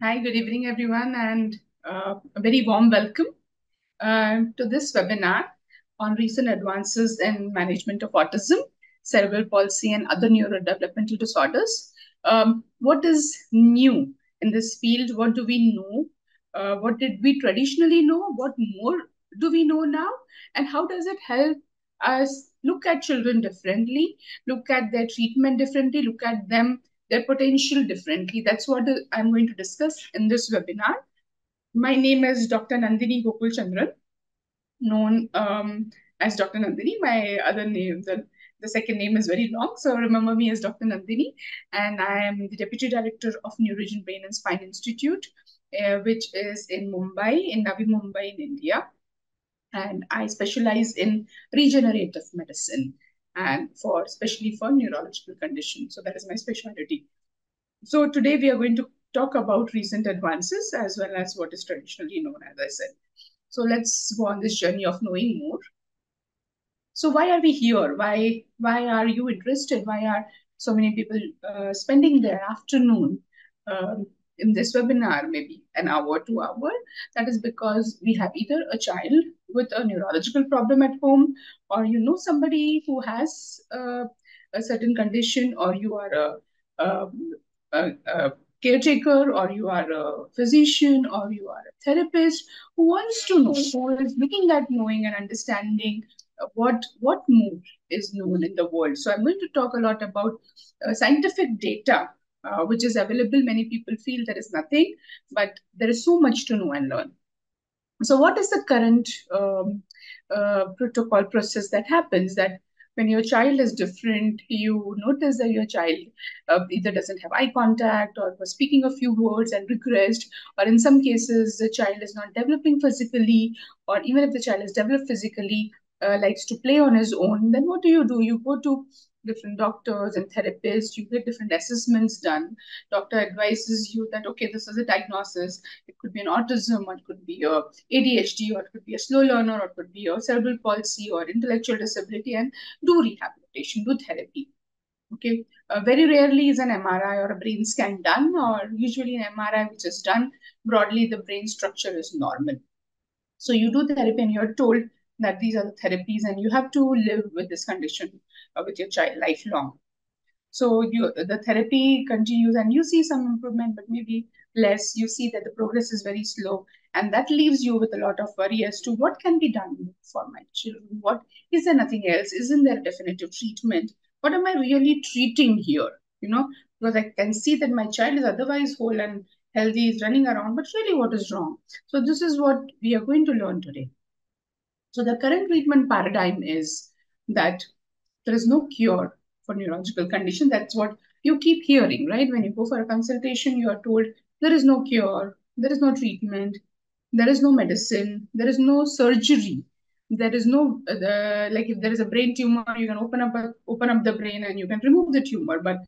Hi, good evening, everyone, and a very warm welcome to this webinar on recent advances in management of autism, cerebral palsy, and other neurodevelopmental disorders. What is new in this field? What do we know? What did we traditionally know? What more do we know now? And how does it help us look at children differently, look at their treatment differently, look at them, their potential differently? That's what I'm going to discuss in this webinar. My name is Dr. Nandini Gokulchandran, known as Dr. Nandini. My other name, the second name is very long, so remember me as Dr. Nandini. And I am the Deputy Director of NeuroGen Brain and Spine Institute, which is in Mumbai, in Navi Mumbai, in India. And I specialize in regenerative medicine and especially for neurological conditions. So that is my specialty. So today we are going to talk about recent advances as well as what is traditionally known, as I said. So let's go on this journey of knowing more. So why are we here? Why are you interested? Why are so many people spending their afternoon in this webinar, maybe an hour, 2 hours? That is because we have either a child with a neurological problem at home, or you know somebody who has a certain condition, or you are a caretaker, or you are a physician, or you are a therapist who wants to know, who is looking at knowing and understanding what more is known in the world. So I'm going to talk a lot about scientific data, which is available. Many people feel there is nothing, but there is so much to know and learn. So what is the current protocol process that happens that when your child is different, you notice that your child either doesn't have eye contact or was speaking a few words and regressed, or in some cases, the child is not developing physically, or even if the child is developed physically, likes to play on his own, then what do? You go to different doctors and therapists, you get different assessments done. Doctor advises you that, okay, this is a diagnosis. It could be an autism, or it could be a ADHD, or it could be a slow learner, or it could be a cerebral palsy or intellectual disability, and do rehabilitation, do therapy. Okay, very rarely is an MRI or a brain scan done, or usually an MRI which is done broadly, the brain structure is normal. So you do therapy and you're told that these are the therapies and you have to live with this condition with your child lifelong. So the therapy continues and you see some improvement, but maybe less. You see that the progress is very slow, and that leaves you with a lot of worry as to what can be done for my children. What is there nothing else? Isn't there a definitive treatment? What am I really treating here? Because I can see that my child is otherwise whole and healthy, is running around, but really what is wrong? So this is what we are going to learn today. So the current treatment paradigm is that there is no cure for neurological condition. That's what you keep hearing, right? When you go for a consultation, you are told there is no cure, there is no treatment, there is no medicine, there is no surgery, there is no like if there is a brain tumor, you can open up the brain and you can remove the tumor. But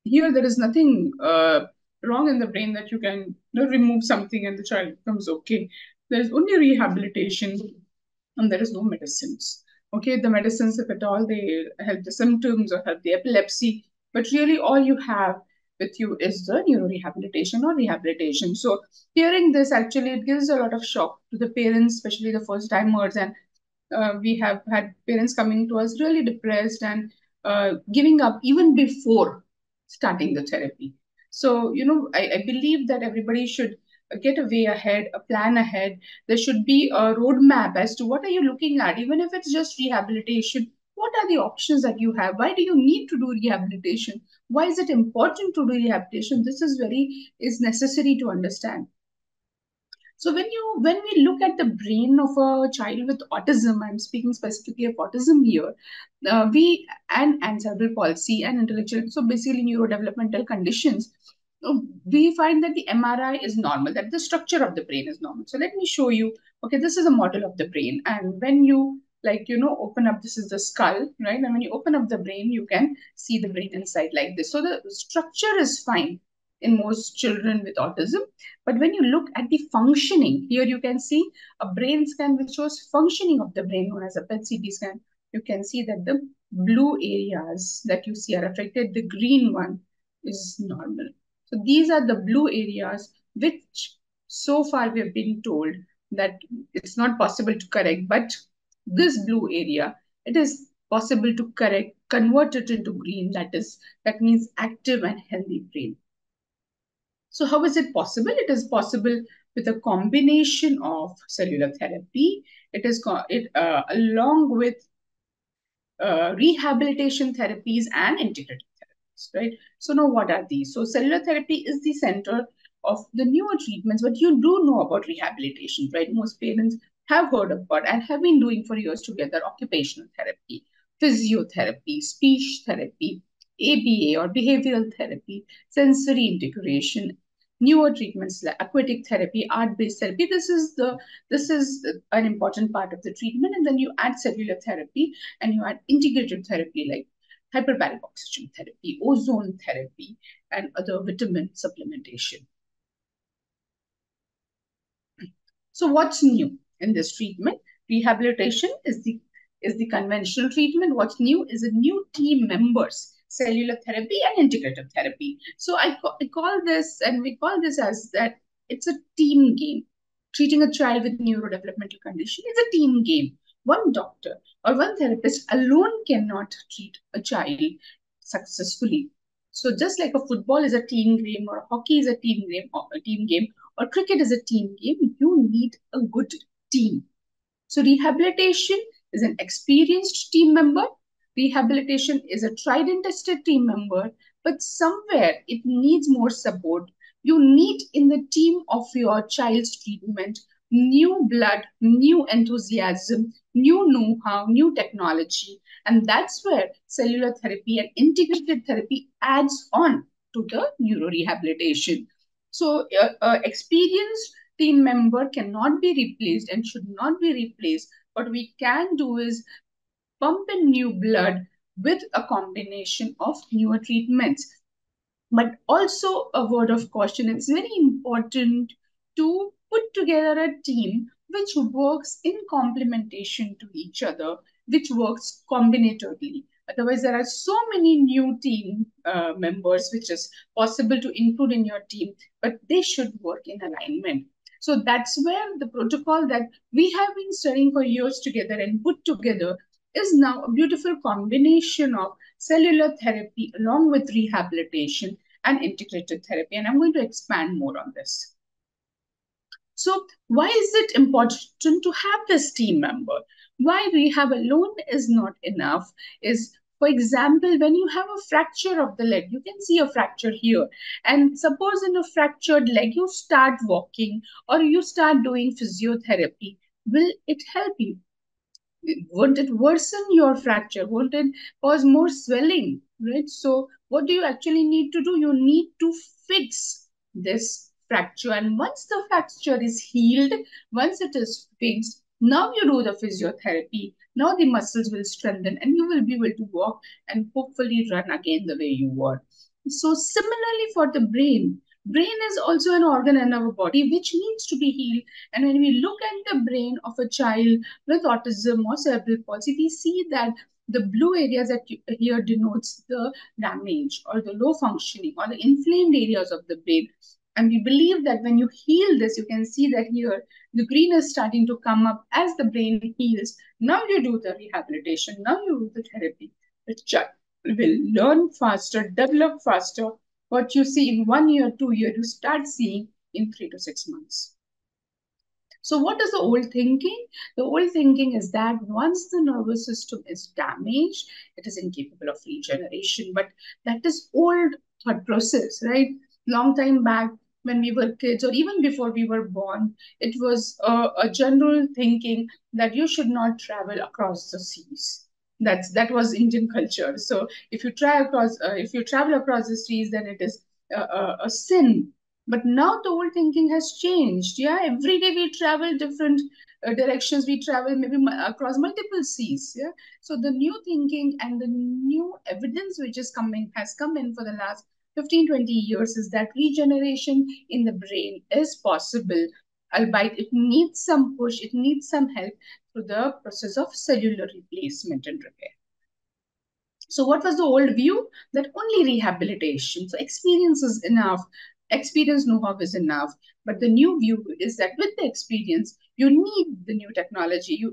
here there is nothing wrong in the brain that you can remove something and the child becomes okay. There is only rehabilitation and there is no medicines. Okay, the medicines, if at all, they help the symptoms or help the epilepsy, but really all you have with you is the neurorehabilitation or rehabilitation. So hearing this, actually, it gives a lot of shock to the parents, especially the first timers. And we have had parents coming to us really depressed and giving up even before starting the therapy. So, I believe that everybody should get a way ahead, a plan ahead. There should be a roadmap as to what are you looking at, even if it's just rehabilitation. What are the options that you have? Why do you need to do rehabilitation? Why is it important to do rehabilitation? This is necessary to understand. So when we look at the brain of a child with autism, I'm speaking specifically of autism here, we and cerebral palsy and intellectual, so basically neurodevelopmental conditions, we find that the MRI is normal, that the structure of the brain is normal. So let me show you. Okay, this is a model of the brain, and when you open up, this is the skull, right? And when you open up the brain, you can see the brain inside like this. So the structure is fine in most children with autism. But when you look at the functioning, here you can see a brain scan which shows functioning of the brain known as a PET-CT scan. You can see that the blue areas that you see are affected, the green one is normal. So these are the blue areas which so far we have been told that it's not possible to correct, but this blue area, it is possible to correct, convert it into green, that means active and healthy brain. So how is it possible? It is possible with a combination of cellular therapy. Along with rehabilitation therapies and integrative therapies, right? So now what are these? So cellular therapy is the center of the newer treatments, but you do know about rehabilitation, right? Most parents have heard about and have been doing for years together occupational therapy, physiotherapy, speech therapy, ABA or behavioral therapy, sensory integration, newer treatments like aquatic therapy, art-based therapy. This is an important part of the treatment, and then you add cellular therapy and you add integrated therapy like hyperbaric oxygen therapy, ozone therapy, and other vitamin supplementation. So what's new in this treatment? Rehabilitation is the conventional treatment. What's new is a new team members, cellular therapy and integrative therapy. So I call this, and we call this as that it's a team game. Treating a child with neurodevelopmental condition is a team game. One doctor or one therapist alone cannot treat a child successfully. So just like a football is a team game, or hockey is a team game, or cricket is a team game, you need a good team. So rehabilitation is an experienced team member. Rehabilitation is a tried and tested team member, but somewhere it needs more support. You need in the team of your child's treatment new blood, new enthusiasm, new know-how, new technology. And that's where cellular therapy and integrated therapy adds on to the neurorehabilitation. So, experienced team member cannot be replaced and should not be replaced. What we can do is pump in new blood with a combination of newer treatments. But also a word of caution, it's very important to put together a team which works in complementation to each other, which works combinatorily. Otherwise, there are so many new team members which is possible to include in your team, but they should work in alignment. So that's where the protocol that we have been studying for years together and put together is now a beautiful combination of cellular therapy along with rehabilitation and integrated therapy. And I'm going to expand more on this. So, why is it important to have this team member? Why rehab alone is not enough is, for example, when you have a fracture of the leg, you can see a fracture here. And suppose in a fractured leg, you start walking or you start doing physiotherapy. Will it help you? Won't it worsen your fracture? Won't it cause more swelling? Right? So, what do you actually need to do? You need to fix this fracture. And once the fracture is healed, once it is fixed, now you do the physiotherapy. Now the muscles will strengthen and you will be able to walk and hopefully run again the way you were. So, similarly for the brain is also an organ in our body which needs to be healed. And when we look at the brain of a child with autism or cerebral palsy, we see that the blue areas that here denotes the damage or the low functioning or the inflamed areas of the brain. And we believe that when you heal this, you can see that here the green is starting to come up as the brain heals. Now you do the rehabilitation, now you do the therapy. The child will learn faster, develop faster. What you see in 1 year, 2 years, you start seeing in 3 to 6 months. So what is the old thinking? The old thinking is that once the nervous system is damaged, it is incapable of regeneration. But that is old thought process, right? Long time back when we were kids or even before we were born, it was a general thinking that you should not travel across the seas. That was Indian culture. So if you travel across the seas, then it is a sin. But now the whole thinking has changed. Yeah, every day we travel different directions. We travel maybe across multiple seas. Yeah, so the new thinking and the new evidence which is coming has come in for the last 15, 20 years is that regeneration in the brain is possible, albeit it needs some push, it needs some help through the process of cellular replacement and repair. So what was the old view? That only rehabilitation, so experience is enough, experience know-how is enough. But the new view is that with the experience, you need the new technology,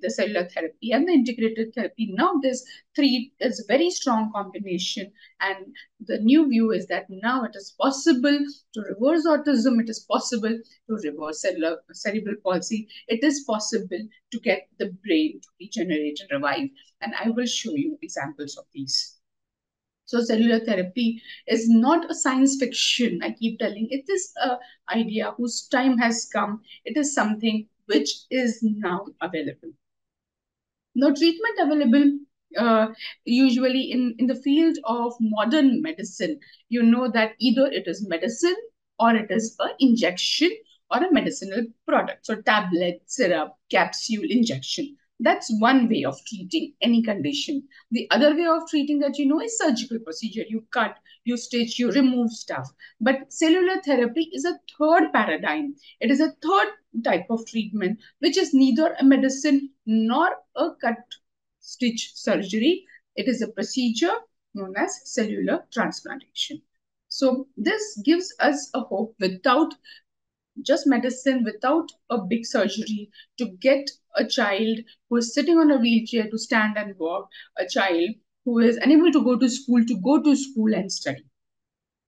the cellular therapy and the integrated therapy. Now this three is a very strong combination, and the new view is that now it is possible to reverse autism, it is possible to reverse cerebral palsy, it is possible to get the brain to regenerate and revive. And I will show you examples of these. So cellular therapy is not a science fiction. I keep telling it is a idea whose time has come. It is something which is now available. Now, treatment available usually in the field of modern medicine, you know that either it is medicine or it is an injection or a medicinal product. So, tablet, syrup, capsule, injection. That's one way of treating any condition. The other way of treating that you know is surgical procedure. You cut, you stitch, you remove stuff. But cellular therapy is a third paradigm. It is a third type of treatment, which is neither a medicine nor a cut stitch surgery. It is a procedure known as cellular transplantation. So, this gives us a hope without just medicine, without a big surgery, to get a child who is sitting on a wheelchair to stand and walk, a child who is unable to go to school and study.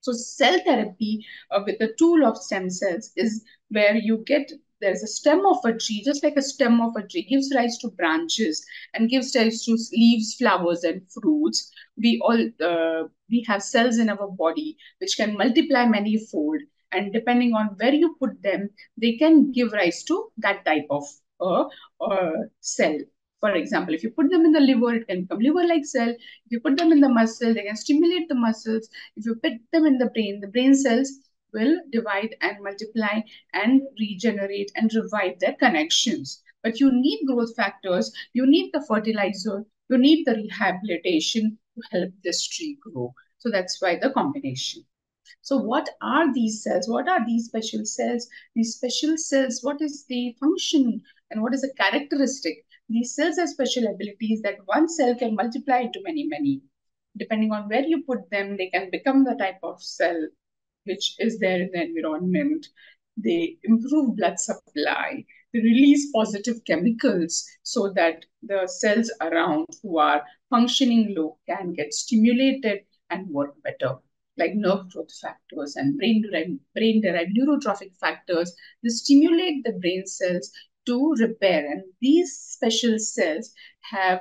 So cell therapy with the tool of stem cells is where you get, there's a stem of a tree, just like a stem of a tree gives rise to branches and gives rise to leaves, flowers, and fruits. We have cells in our body which can multiply many-fold, and depending on where you put them, they can give rise to that type of cell. For example, if you put them in the liver, it can become liver-like cell. If you put them in the muscle, they can stimulate the muscles. If you put them in the brain cells will divide and multiply and regenerate and revive their connections. But you need growth factors, you need the fertilizer, you need the rehabilitation to help this tree grow. So that's why the combination. So what are these cells? What are these special cells? These special cells, what is the function and what is the characteristic? These cells have special abilities that one cell can multiply into many, many. Depending on where you put them, they can become the type of cell which is there in the environment. They improve blood supply. They release positive chemicals so that the cells around who are functioning low can get stimulated and work better, like nerve growth factors and brain-derived neurotrophic factors. They stimulate the brain cells to repair, and these special cells have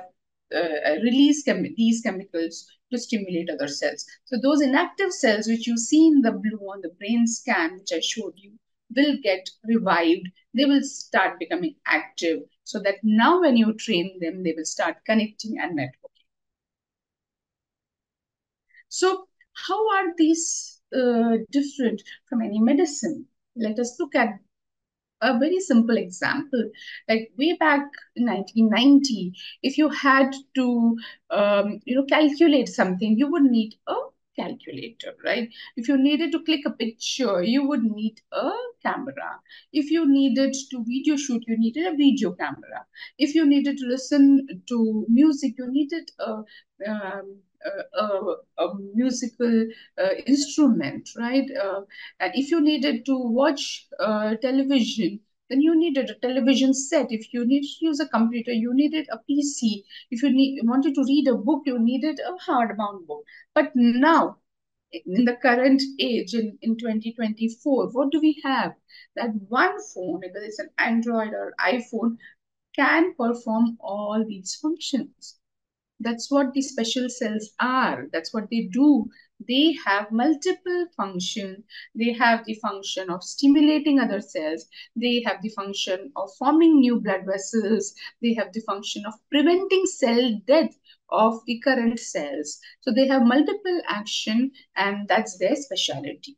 these chemicals to stimulate other cells. So those inactive cells which you see in the blue on the brain scan, which I showed you, will get revived. They will start becoming active so that now when you train them, they will start connecting and networking. So how are these different from any medicine? Let us look at a very simple example. Like way back in 1990, if you had to calculate something, you would need a calculator, right? If you needed to click a picture, you would need a camera. If you needed to video shoot, you needed a video camera. If you needed to listen to music, you needed a musical instrument, right? And if you needed to watch television, then you needed a television set. If you needed to use a computer, you needed a PC. If wanted to read a book, you needed a hardbound book. But now, in the current age, in 2024, what do we have? That one phone, whether it's an Android or iPhone, can perform all these functions. That's what the special cells are. That's what they do. They have multiple functions. They have the function of stimulating other cells. They have the function of forming new blood vessels. They have the function of preventing cell death of the current cells. So they have multiple action, and that's their specialty.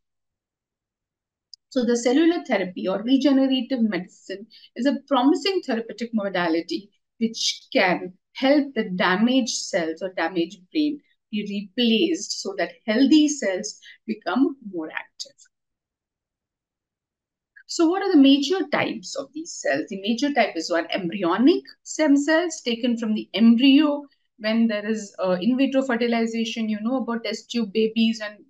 So the cellular therapy or regenerative medicine is a promising therapeutic modality which can help the damaged cells or damaged brain be replaced so that healthy cells become more active. So what are the major types of these cells? The major type is one, embryonic stem cells taken from the embryo when there is in vitro fertilization, you know about test tube babies, and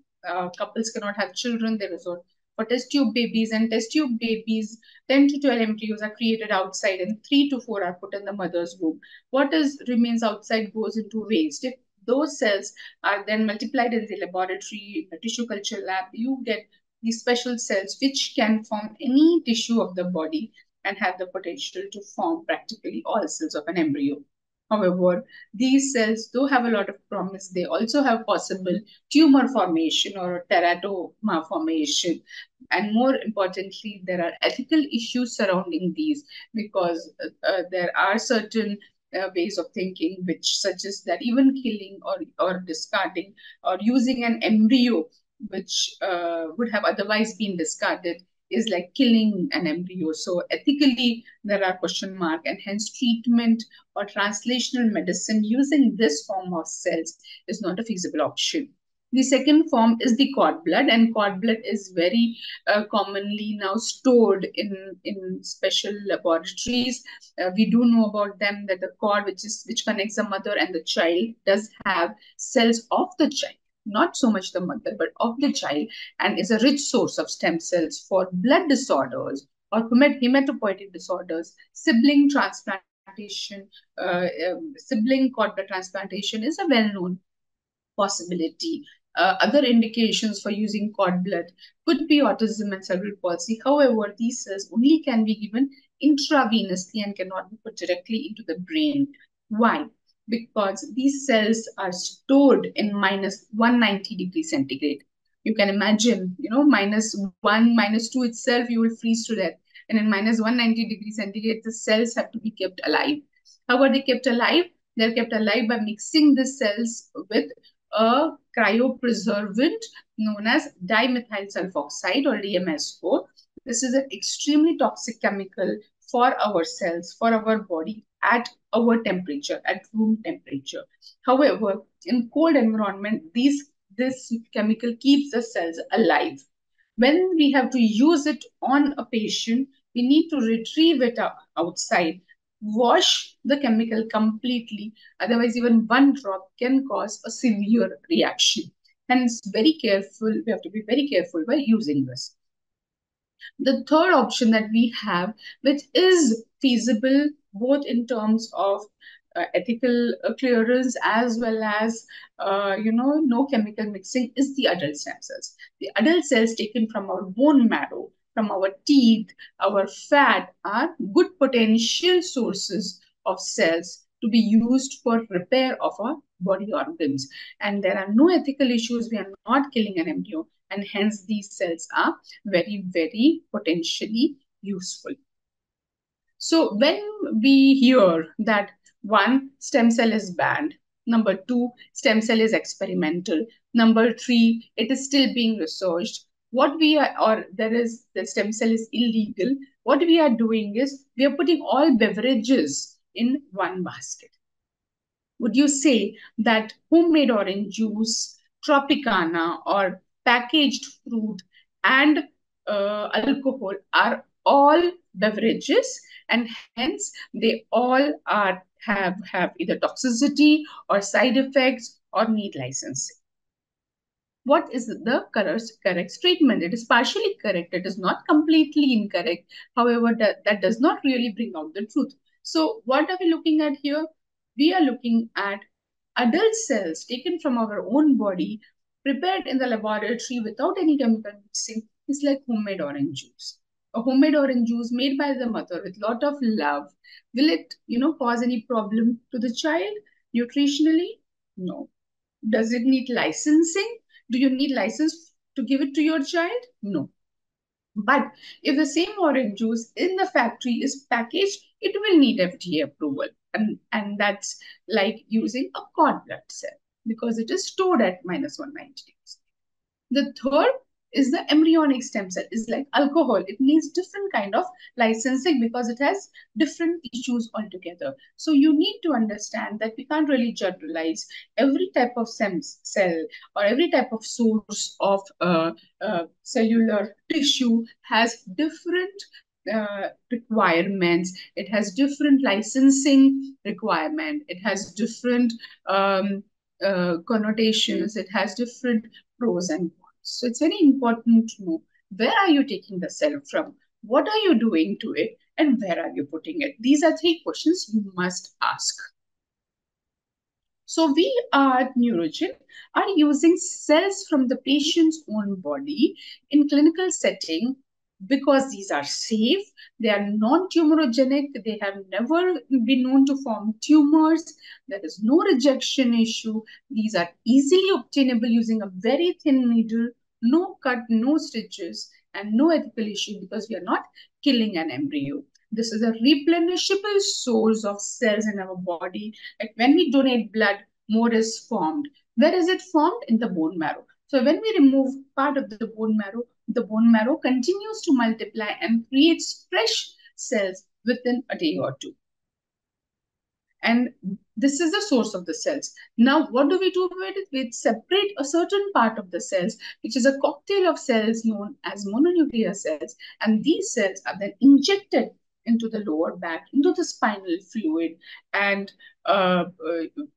couples cannot have children, they resort for test tube babies. And test tube babies, 10 to 12 embryos are created outside and 3 to 4 are put in the mother's womb. What is remains outside goes into waste. If those cells are then multiplied in the laboratory, a tissue culture lab, you get these special cells which can form any tissue of the body and have the potential to form practically all cells of an embryo. However, these cells, though have a lot of promise, they also have possible tumor formation or teratoma formation. And more importantly, there are ethical issues surrounding these, because there are certain ways of thinking which suggest that even killing or discarding or using an embryo which would have otherwise been discarded is like killing an embryo. So ethically, there are question mark, and hence treatment or translational medicine using this form of cells is not a feasible option. The second form is the cord blood, and cord blood is very commonly now stored in special laboratories. We do know about them that the cord, which connects the mother and the child, does have cells of the child, not so much the mother, but of the child, and is a rich source of stem cells for blood disorders or hematopoietic disorders. Sibling transplantation, sibling cord blood transplantation is a well-known possibility. Other indications for using cord blood could be autism and cerebral palsy. However, these cells only can be given intravenously and cannot be put directly into the brain. Why? Because these cells are stored in minus 190 degrees centigrade. You can imagine, -1, -2 itself, you will freeze to death. And in minus 190 degrees centigrade, the cells have to be kept alive. How are they kept alive? They're kept alive by mixing the cells with a cryopreservant known as dimethyl sulfoxide or DMSO. This is an extremely toxic chemical for our cells, for our body at our temperature, at room temperature. However, in cold environment, this chemical keeps the cells alive. When we have to use it on a patient, we need to retrieve it outside, wash the chemical completely. Otherwise, even one drop can cause a severe reaction. Hence, very careful. We have to be very careful by using this. The third option that we have, which is feasible both in terms of ethical clearance as well as no chemical mixing, is the adult stem cells. The adult cells taken from our bone marrow, from our teeth, our fat, are good potential sources of cells to be used for repair of our body organs. And there are no ethical issues. We are not killing an embryo, and hence these cells are very, very potentially useful. So when we hear that one, stem cell is banned, number two, stem cell is experimental, number three, it is still being researched, the stem cell is illegal, what we are doing is we are putting all beverages in one basket. Would you say that homemade orange juice, Tropicana, or packaged fruit and alcohol are all beverages, and hence they all have either toxicity or side effects or need licensing? What is the correct statement? It is partially correct. It is not completely incorrect. However, that does not really bring out the truth. So what are we looking at here? We are looking at adult cells taken from our own body, prepared in the laboratory without any chemical mixing. It's like homemade orange juice. A homemade orange juice made by the mother with lot of love. Will it, cause any problem to the child nutritionally? No. Does it need licensing? Do you need license to give it to your child? No. But if the same orange juice in the factory is packaged, it will need FDA approval. And that's like using a cord blood cell because it is stored at minus 190 degrees. The third is the embryonic stem cell. Is like alcohol. It needs different kind of licensing because it has different issues altogether. So you need to understand that we can't really generalize. Every type of stem cell or every type of source of cellular tissue has different requirements, it has different licensing requirement, it has different um, connotations, it has different pros and cons. So it's very important to know where are you taking the cell from, what are you doing to it, and where are you putting it. These are three questions you must ask. So we at NeuroGen are using cells from the patient's own body in clinical setting because these are safe, they are non-tumorigenic, they have never been known to form tumors, there is no rejection issue, these are easily obtainable using a very thin needle, no cut, no stitches, and no ethical issue because we are not killing an embryo. This is a replenishable source of cells in our body. Like when we donate blood, more is formed. Where is it formed? In the bone marrow. So when we remove part of the bone marrow continues to multiply and creates fresh cells within a day or two. And this is the source of the cells. Now, what do we do with it? We separate a certain part of the cells, which is a cocktail of cells known as mononuclear cells. And these cells are then injected into the lower back, into the spinal fluid, and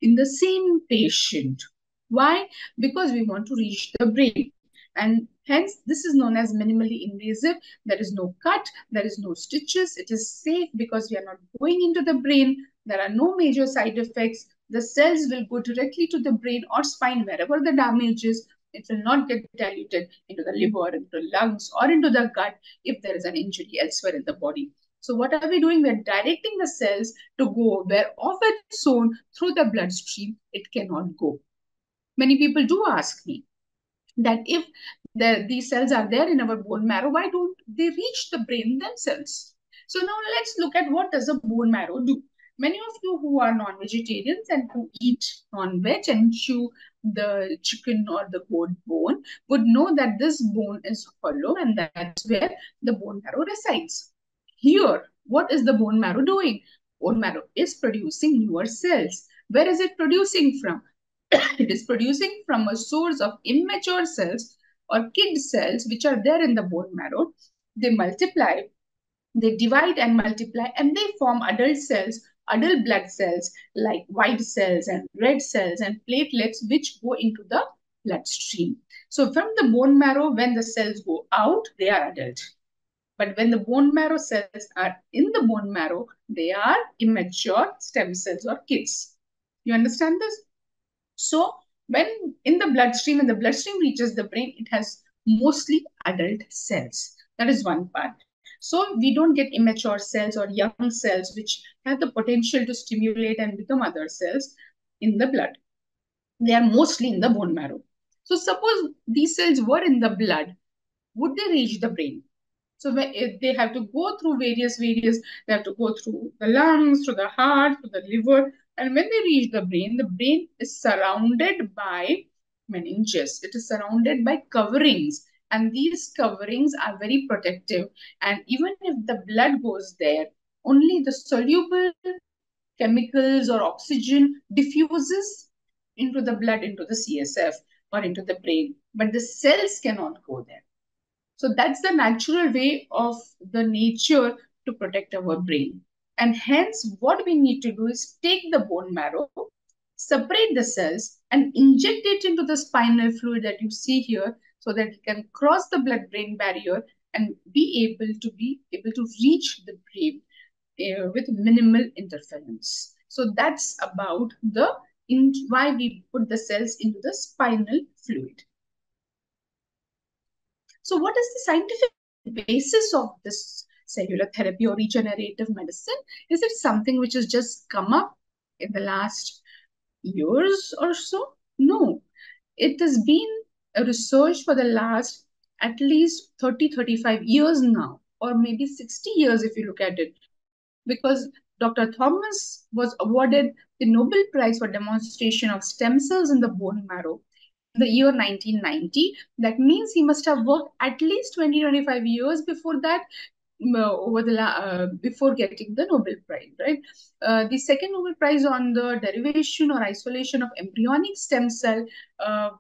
in the same patient. Why? Because we want to reach the brain. And hence, this is known as minimally invasive. There is no cut, there is no stitches. It is safe because we are not going into the brain. There are no major side effects. The cells will go directly to the brain or spine wherever the damage is. It will not get diluted into the liver, into the lungs, or into the gut if there is an injury elsewhere in the body. So what are we doing? We're directing the cells to go where of its own through the bloodstream it cannot go. Many people do ask me that if these cells are there in our bone marrow, why don't they reach the brain themselves? So now let's look at what does a bone marrow do. Many of you who are non-vegetarians and who eat non-veg and chew the chicken or the goat bone would know that this bone is hollow and that's where the bone marrow resides. Here, what is the bone marrow doing? Bone marrow is producing newer cells. Where is it producing from? It is producing from a source of immature cells or kid cells which are there in the bone marrow. They multiply, they divide and multiply, and they form adult cells, adult blood cells like white cells and red cells and platelets which go into the bloodstream. So from the bone marrow, when the cells go out, they are adult. But when the bone marrow cells are in the bone marrow, they are immature stem cells or kids. You understand this? So when in the bloodstream, when the bloodstream reaches the brain, it has mostly adult cells. That is one part. So we don't get immature cells or young cells which have the potential to stimulate and become other cells in the blood. They are mostly in the bone marrow. So suppose these cells were in the blood, would they reach the brain? So they have to go through various, they have to go through the lungs, through the heart, through the liver. And when they reach the brain is surrounded by meninges. It is surrounded by coverings. And these coverings are very protective. And even if the blood goes there, only the soluble chemicals or oxygen diffuses into the blood, into the CSF or into the brain. But the cells cannot go there. So that's the natural way of the nature to protect our brain. And hence, what we need to do is take the bone marrow, separate the cells, and inject it into the spinal fluid that you see here so that it can cross the blood-brain barrier and be able to reach the brain with minimal interference. So that's about why we put the cells into the spinal fluid. So what is the scientific basis of this cellular therapy or regenerative medicine? Is it something which has just come up in the last years or so? No, it has been a research for the last at least 30-35 years now, or maybe 60 years if you look at it, because Dr. Thomas was awarded the Nobel Prize for demonstration of stem cells in the bone marrow the year 1990. That means he must have worked at least 20-25 years before that, before getting the Nobel Prize, right? The second Nobel Prize on the derivation or isolation of embryonic stem cell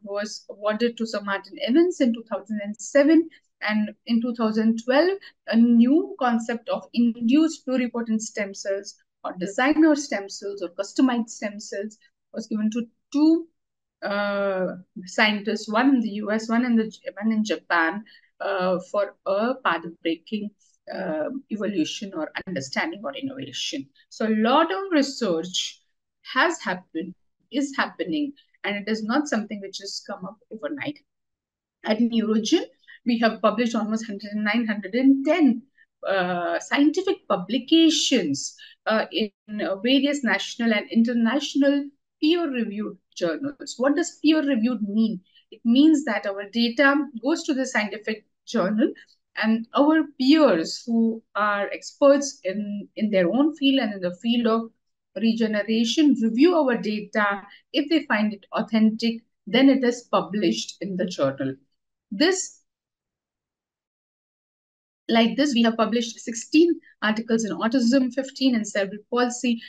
was awarded to Sir Martin Evans in 2007. And in 2012, a new concept of induced pluripotent stem cells or designer stem cells or customized stem cells was given to two scientists, one in the US, one in Japan, for a path-breaking evolution or understanding or innovation. So a lot of research has happened, is happening, and it is not something which has come up overnight. At NeuroGen, we have published almost 109, 110 scientific publications in various national and international peer-reviewed journals. What does peer-reviewed mean? It means that our data goes to the scientific journal and our peers who are experts in their own field and in the field of regeneration review our data. If they find it authentic, then it is published in the journal. Like this, we have published 16 articles in autism, 15 in cerebral palsy,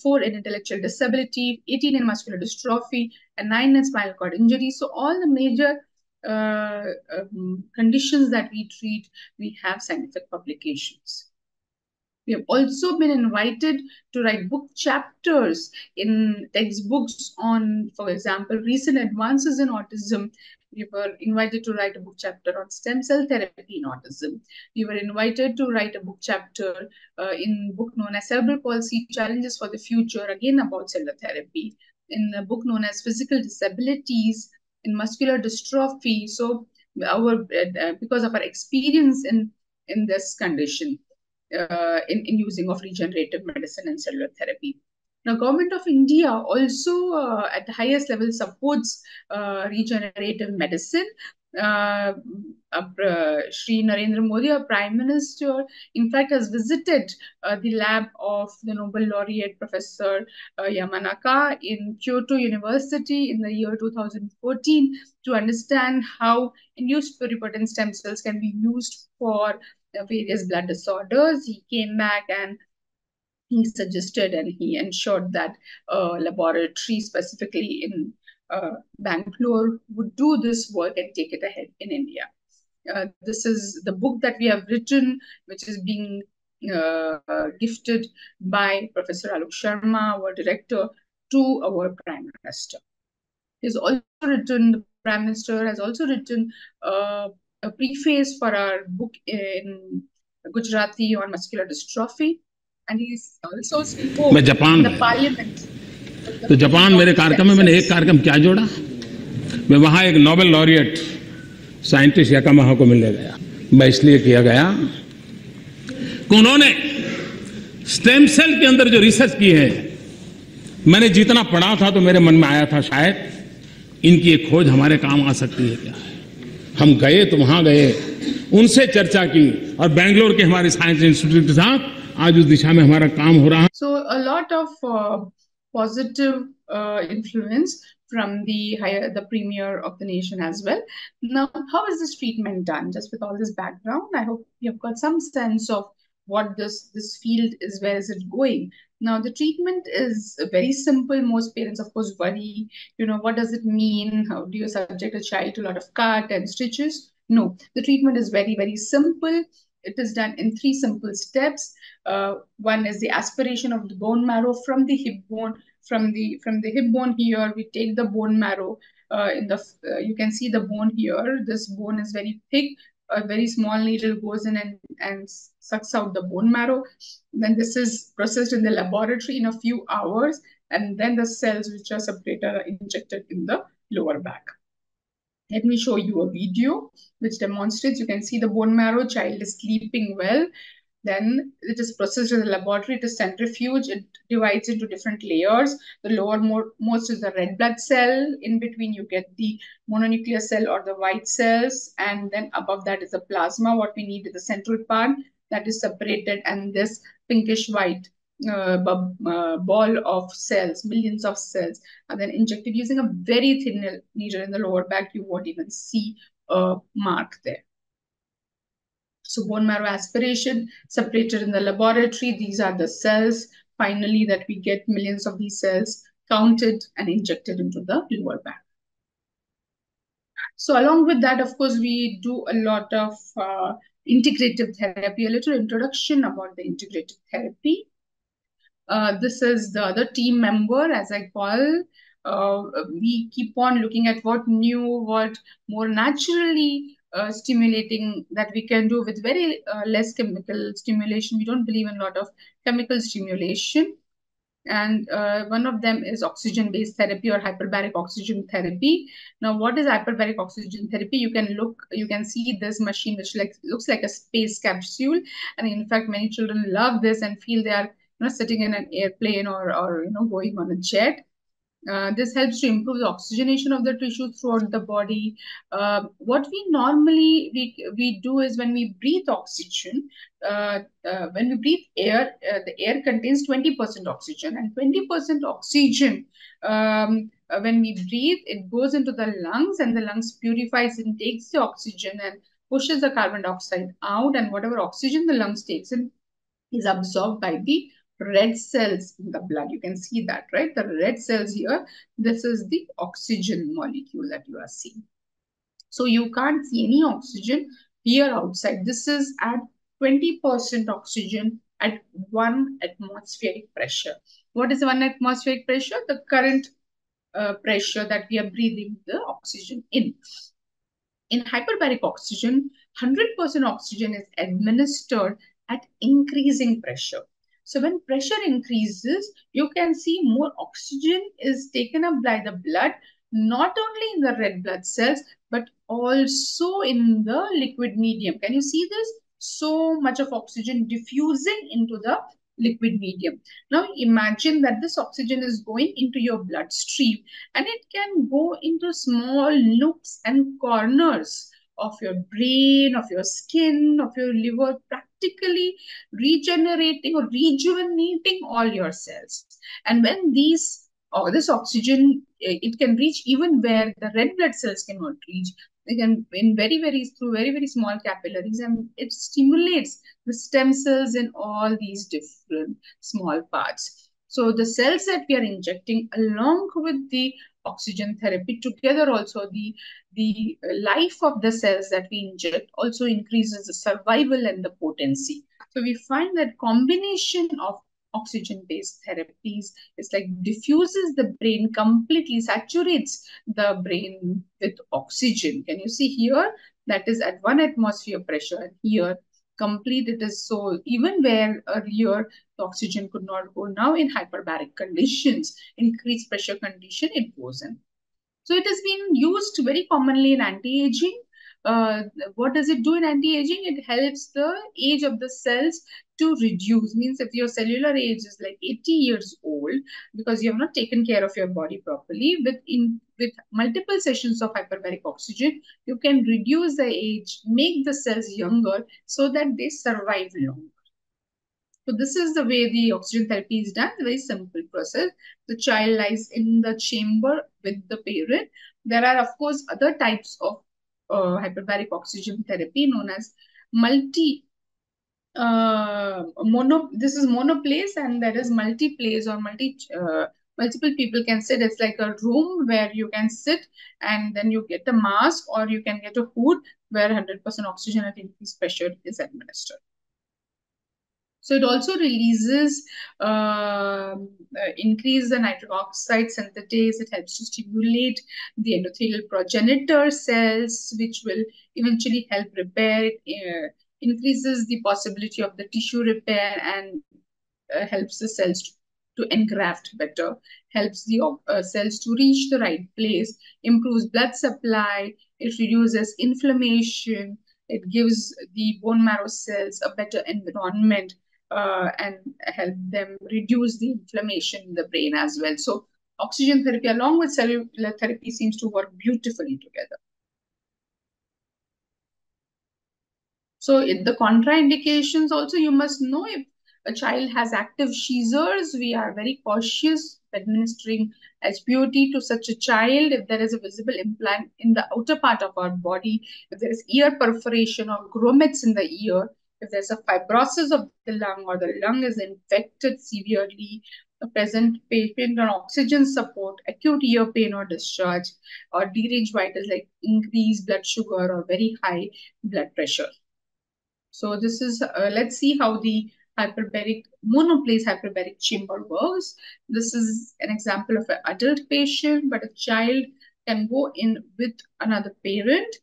4 in intellectual disability, 18 in muscular dystrophy, and 9 in spinal cord injury. So all the major conditions that we treat, we have scientific publications. We have also been invited to write book chapters in textbooks on, for example, recent advances in autism. We were invited to write a book chapter on stem cell therapy in autism. We were invited to write a book chapter in a book known as Cerebral Palsy Challenges for the Future, again about cellular therapy, in a book known as Physical Disabilities in Muscular Dystrophy. So because of our experience in this condition, in using of regenerative medicine and cellular therapy. Now, Government of India also at the highest level supports regenerative medicine. Shri Narendra Modi, our Prime Minister, in fact, has visited the lab of the Nobel laureate Professor Yamanaka in Kyoto University in the year 2014 to understand how induced pluripotent stem cells can be used for various blood disorders. He came back and he suggested and he ensured that a laboratory specifically in Bangalore would do this work and take it ahead in India. This is the book that we have written, which is being gifted by Professor Alok Sharma, our director, to our Prime Minister. He's also written, the Prime Minister has also written a preface for our book in Gujarati on muscular dystrophy. And he's also spoke in the parliament. तो Japan मेरे कार्यक्रम में मैंने एक कार्यक्रम क्या जोड़ा, मैं वहां एक नोबेल लॉरिएट साइंटिस्ट यामाहा को मिलने गया। मैं इसलिए किया गया कि उन्होंने स्टेम सेल के अंदर जो रिसर्च की है, मैंने जितना पढ़ा था तो मेरे मन में आया था शायद इनकी एक खोज हमारे काम आ सकती है क्या। हम गए तो वहां गए, उनसे चर्चा की और बेंगलोर के हमारे साइंस इंस्टीट्यूट के साथ आज उस दिशा में हमारा काम हो रहा है। So a lot of positive influence from the premier of the nation as well. Now, how is this treatment done? Just with all this background, I hope you've got some sense of what this field is, where is it going. Now, the treatment is very simple. Most parents, of course, worry, what does it mean? How do you subject a child to a lot of cut and stitches? No, the treatment is very, very simple. It is done in 3 simple steps. One is the aspiration of the bone marrow from the hip bone. From the hip bone here, we take the bone marrow. You can see the bone here. This bone is very thick. A very small needle goes in and sucks out the bone marrow. Then this is processed in the laboratory in a few hours, and then the cells which are separated are injected in the lower back. Let me show you a video which demonstrates. You can see the bone marrow, child is sleeping well. Then it is processed in the laboratory. It is centrifuge. It divides into different layers. The lowermost is the red blood cell. In between, you get the mononuclear cell or the white cells. And then above that is the plasma. What we need is the central part that is separated, and this pinkish white ball of cells, millions of cells, are then injected using a very thin needle in the lower back. You won't even see a mark there. So bone marrow aspiration, separated in the laboratory. These are the cells. Finally, that we get millions of these cells counted and injected into the lower back. So along with that, of course, we do a lot of integrative therapy. A little introduction about the integrative therapy. This is the other team member, as I call. We keep on looking at what new, what more naturally stimulating that we can do with very less chemical stimulation. We don't believe in a lot of chemical stimulation. And one of them is oxygen-based therapy or hyperbaric oxygen therapy. Now, what is hyperbaric oxygen therapy? You can see this machine, which looks like a space capsule, and in fact, many children love this and feel they are sitting in an airplane or going on a jet. This helps to improve the oxygenation of the tissue throughout the body. What we normally we do is when we breathe oxygen, when we breathe air, the air contains 20% oxygen, and 20% oxygen, when we breathe, it goes into the lungs, and the lungs purifies and takes the oxygen and pushes the carbon dioxide out, and whatever oxygen the lungs takes in is absorbed by the red cells in the blood. You can see that, right? The red cells here, this is the oxygen molecule that you are seeing. So you can't see any oxygen here outside. This is at 20% oxygen at 1 atmospheric pressure. What is 1 atmospheric pressure? The current pressure that we are breathing the oxygen in. In hyperbaric oxygen, 100% oxygen is administered at increasing pressure. So when pressure increases, you can see more oxygen is taken up by the blood, not only in the red blood cells, but also in the liquid medium. Can you see this? So much of oxygen diffusing into the liquid medium. Now imagine that this oxygen is going into your bloodstream, and it can go into small nooks and corners of your brain, of your skin, of your liver, practically regenerating or rejuvenating all your cells. And when this oxygen, it can reach even where the red blood cells cannot reach. They can in through very small capillaries, and it stimulates the stem cells in all these different small parts. So the cells that we are injecting along with the oxygen therapy together, also the life of the cells that we inject also increases the survival and the potency. So we find that combination of oxygen-based therapies is like diffuses the brain, completely saturates the brain with oxygen. Can you see here? That is at 1 atmosphere pressure, and here complete it is. So even where earlier the oxygen could not go, now in hyperbaric conditions, increased pressure condition, it goes in. So it has been used very commonly in anti-aging. What does it do in anti-aging? It helps the age of the cells to reduce. Means if your cellular age is like 80 years old, because you have not taken care of your body properly, with multiple sessions of hyperbaric oxygen, you can reduce the age, make the cells younger so that they survive longer. So this is the way the oxygen therapy is done. It's a very simple process. The child lies in the chamber with the parent. There are, of course, other types of hyperbaric oxygen therapy known as this is monoplace, and there is multiplace or multiple people can sit. It's like a room where you can sit, and then you get a mask, or you can get a hood where 100% oxygen at increased pressure is administered. So it also releases, increase the nitric oxide synthetase. It helps to stimulate the endothelial progenitor cells, which will eventually help repair it, increases the possibility of the tissue repair, and helps the cells to engraft better, helps the cells to reach the right place, improves blood supply, it reduces inflammation, it gives the bone marrow cells a better environment, and help them reduce the inflammation in the brain as well. So oxygen therapy along with cellular therapy seems to work beautifully together. So the contraindications also, you must know, if a child has active seizures, we are very cautious administering SPOT to such a child. If there is a visible implant in the outer part of our body, if there is ear perforation or grommets in the ear, If there's a fibrosis of the lung or the lung is infected severely, the present patient on oxygen support, acute ear pain or discharge, or deranged vitals like increased blood sugar or very high blood pressure. So this is, let's see how the hyperbaric monoplace hyperbaric chamber works. This is an example of an adult patient, but a child can go in with another parent.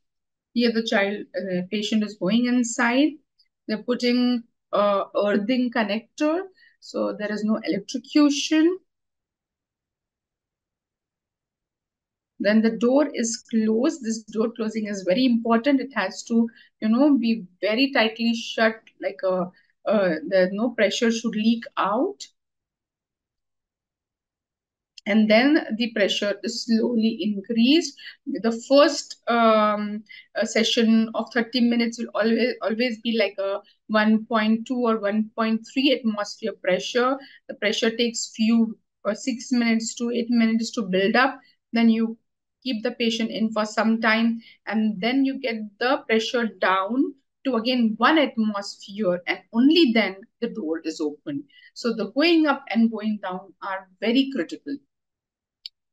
Here the child patient is going inside. They're putting earthing connector, so there is no electrocution. Then the door is closed. This door closing is very important. It has to, be very tightly shut, like there's no pressure should leak out. And then the pressure is slowly increased. The first session of 30 minutes will always be like a 1.2 or 1.3 atmosphere pressure. The pressure takes few or 6 minutes to 8 minutes to build up. Then you keep the patient in for some time, and then you get the pressure down to again 1 atmosphere, and only then the door is open. So the going up and going down are very critical.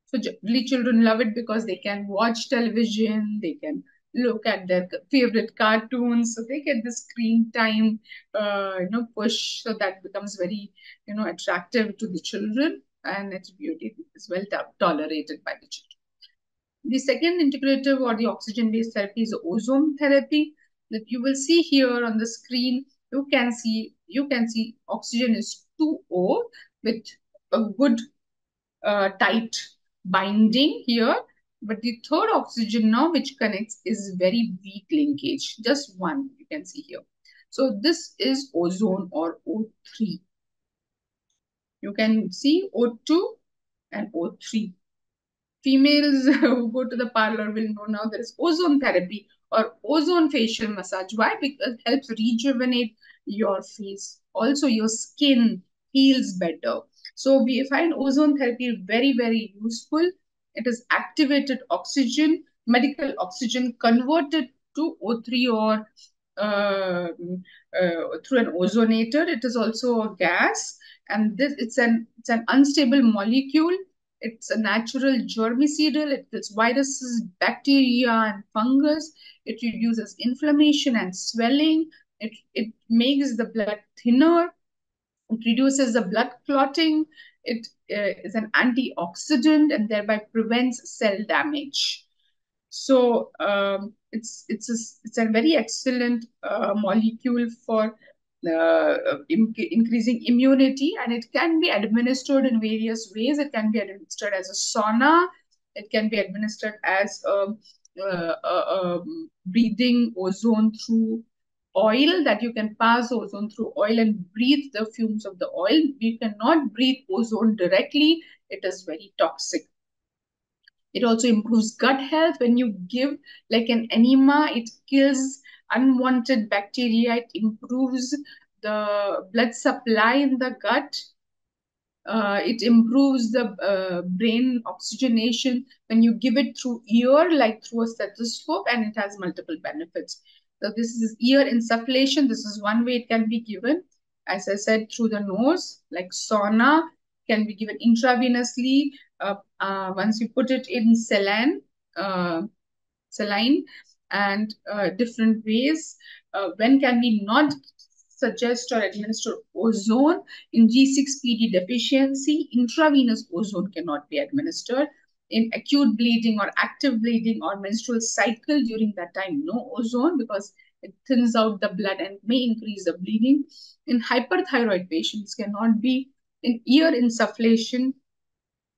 So generally children love it because they can watch television, they can look at their favorite cartoons, so they get the screen time, push. So that becomes very, attractive to the children, and its beauty is well tolerated by the children. The second integrative or the oxygen-based therapy is ozone therapy. That you will see here on the screen. You can see oxygen is 2O with a good tight binding here, but the third oxygen now which connects is very weak linkage, just one you can see here. So this is ozone or O3. You can see O2 and O3. Females who go to the parlor will know now there is ozone therapy or ozone facial massage. Why? Because it helps rejuvenate your face. Also your skin heals better. So we find ozone therapy very, very useful. It is activated oxygen, medical oxygen converted to O3 or through an ozonator. It is also a gas, and it's an unstable molecule. It's a natural germicidal. It kills viruses, bacteria, and fungus. It reduces inflammation and swelling. It makes the blood thinner. It reduces the blood clotting. It is an antioxidant and thereby prevents cell damage. So it's a very excellent molecule for increasing immunity, and it can be administered in various ways. It can be administered as a sauna. It can be administered as breathing ozone through oil, that you can pass ozone through oil and breathe the fumes of the oil. You cannot breathe ozone directly. It is very toxic. It also improves gut health. When you give like an enema, it kills unwanted bacteria. It improves the blood supply in the gut. It improves the brain oxygenation when you give it through ear, like through a stethoscope, and it has multiple benefits. So this is ear insufflation. This is one way it can be given. As I said, through the nose, like sauna, can be given intravenously. Once you put it in saline, and different ways. When can we not suggest or administer ozone? In G6PD deficiency, intravenous ozone cannot be administered. In acute bleeding or active bleeding or menstrual cycle, during that time, no ozone, because it thins out the blood and may increase the bleeding. In hyperthyroid patients, cannot be. In ear insufflation,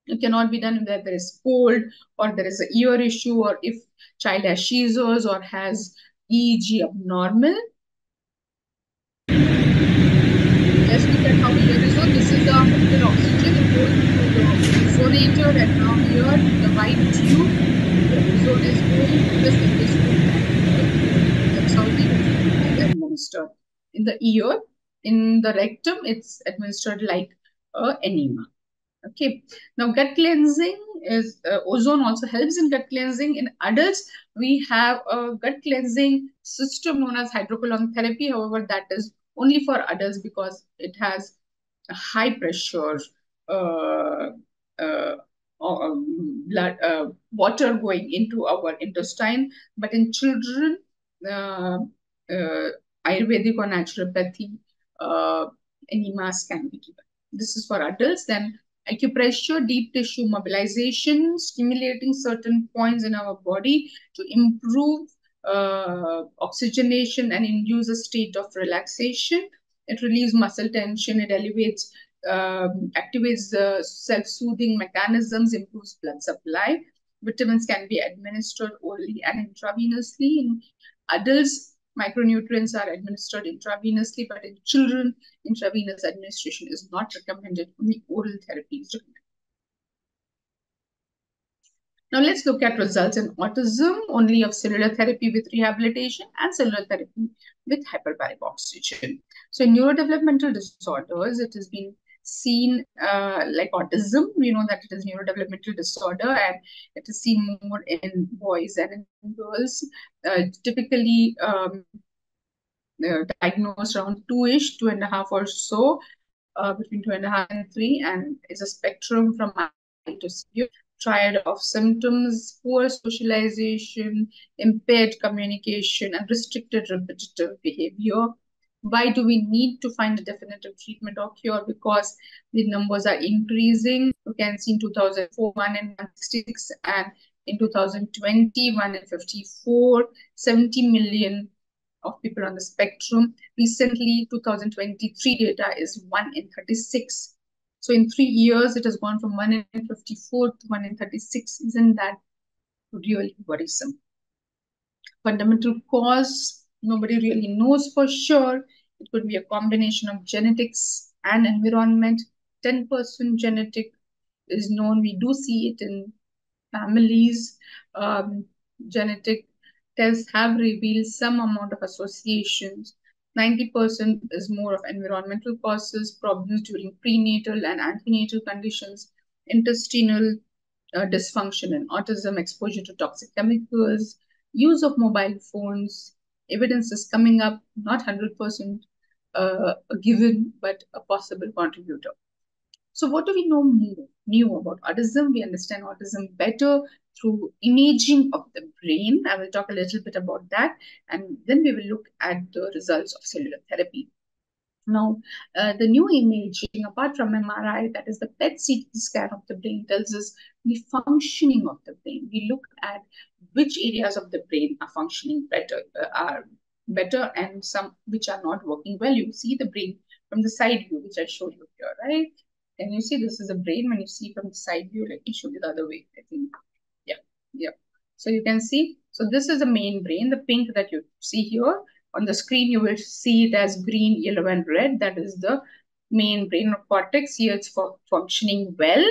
it cannot be done where there is cold or there is an ear issue, or if child has seizures or has EEG abnormal. Let's look at how ear is on. This is the medical oxygen. It goes through the ozonator, and now here the white tube, the ozone is going to the stethoscope. That's how the ozone is administered. In the ear, in the rectum, it's administered like a enema. Okay. Now, gut cleansing is ozone also helps in gut cleansing. In adults, we have a gut cleansing system known as hydrocolon therapy. However, that is only for adults because it has a high pressure uh, uh, blood water going into our intestine. But in children, uh, Ayurvedic or naturopathy, uh, enemas can be given. This is for adults. Then acupressure, deep tissue mobilization, stimulating certain points in our body to improve oxygenation and induce a state of relaxation. It relieves muscle tension, it elevates, activates the self-soothing mechanisms, improves blood supply. Vitamins can be administered orally and intravenously. In adults, micronutrients are administered intravenously, but in children, intravenous administration is not recommended. Only oral therapy is recommended. Now let's look at results in autism, only of cellular therapy with rehabilitation and cellular therapy with hyperbaric oxygen. So in neurodevelopmental disorders, it has been seen like autism. We know that it is neurodevelopmental disorder and it is seen more in boys and in girls. Typically diagnosed around two-ish, 2.5 or so, between 2.5 and 3, and is a spectrum from mild to severe. Triad of symptoms: poor socialization, impaired communication, and restricted repetitive behavior. Why do we need to find a definitive treatment or cure? Because the numbers are increasing. You can see in 2004, 1 in 166, and in 2020, 1 in 54, 70 million of people on the spectrum. Recently, 2023 data is 1 in 36. So in 3 years, it has gone from 1 in 54 to 1 in 36. Isn't that really worrisome? Fundamental cause, nobody really knows for sure. It could be a combination of genetics and environment. 10% genetic is known. We do see it in families. Genetic tests have revealed some amount of associations. 90% is more of environmental causes, problems during prenatal and antenatal conditions, intestinal dysfunction in autism, exposure to toxic chemicals, use of mobile phones. Evidence is coming up, not 100% a given, but a possible contributor. So what do we know new about autism? We understand autism better through imaging of the brain. I will talk a little bit about that, and then we will look at the results of cellular therapy. Now, the new imaging, apart from MRI, that is the PET-CT scan of the brain, tells us the functioning of the brain. We look at which areas of the brain are functioning better, and some which are not working well. You see the brain from the side view, which I showed you here, right? And you see this is the brain. When you see from the side view, let me show you the other way, I think. Yeah, yeah. So you can see, so this is the main brain, the pink that you see here. On the screen, you will see it as green, yellow, and red. That is the main brain or cortex. Here it's for functioning well.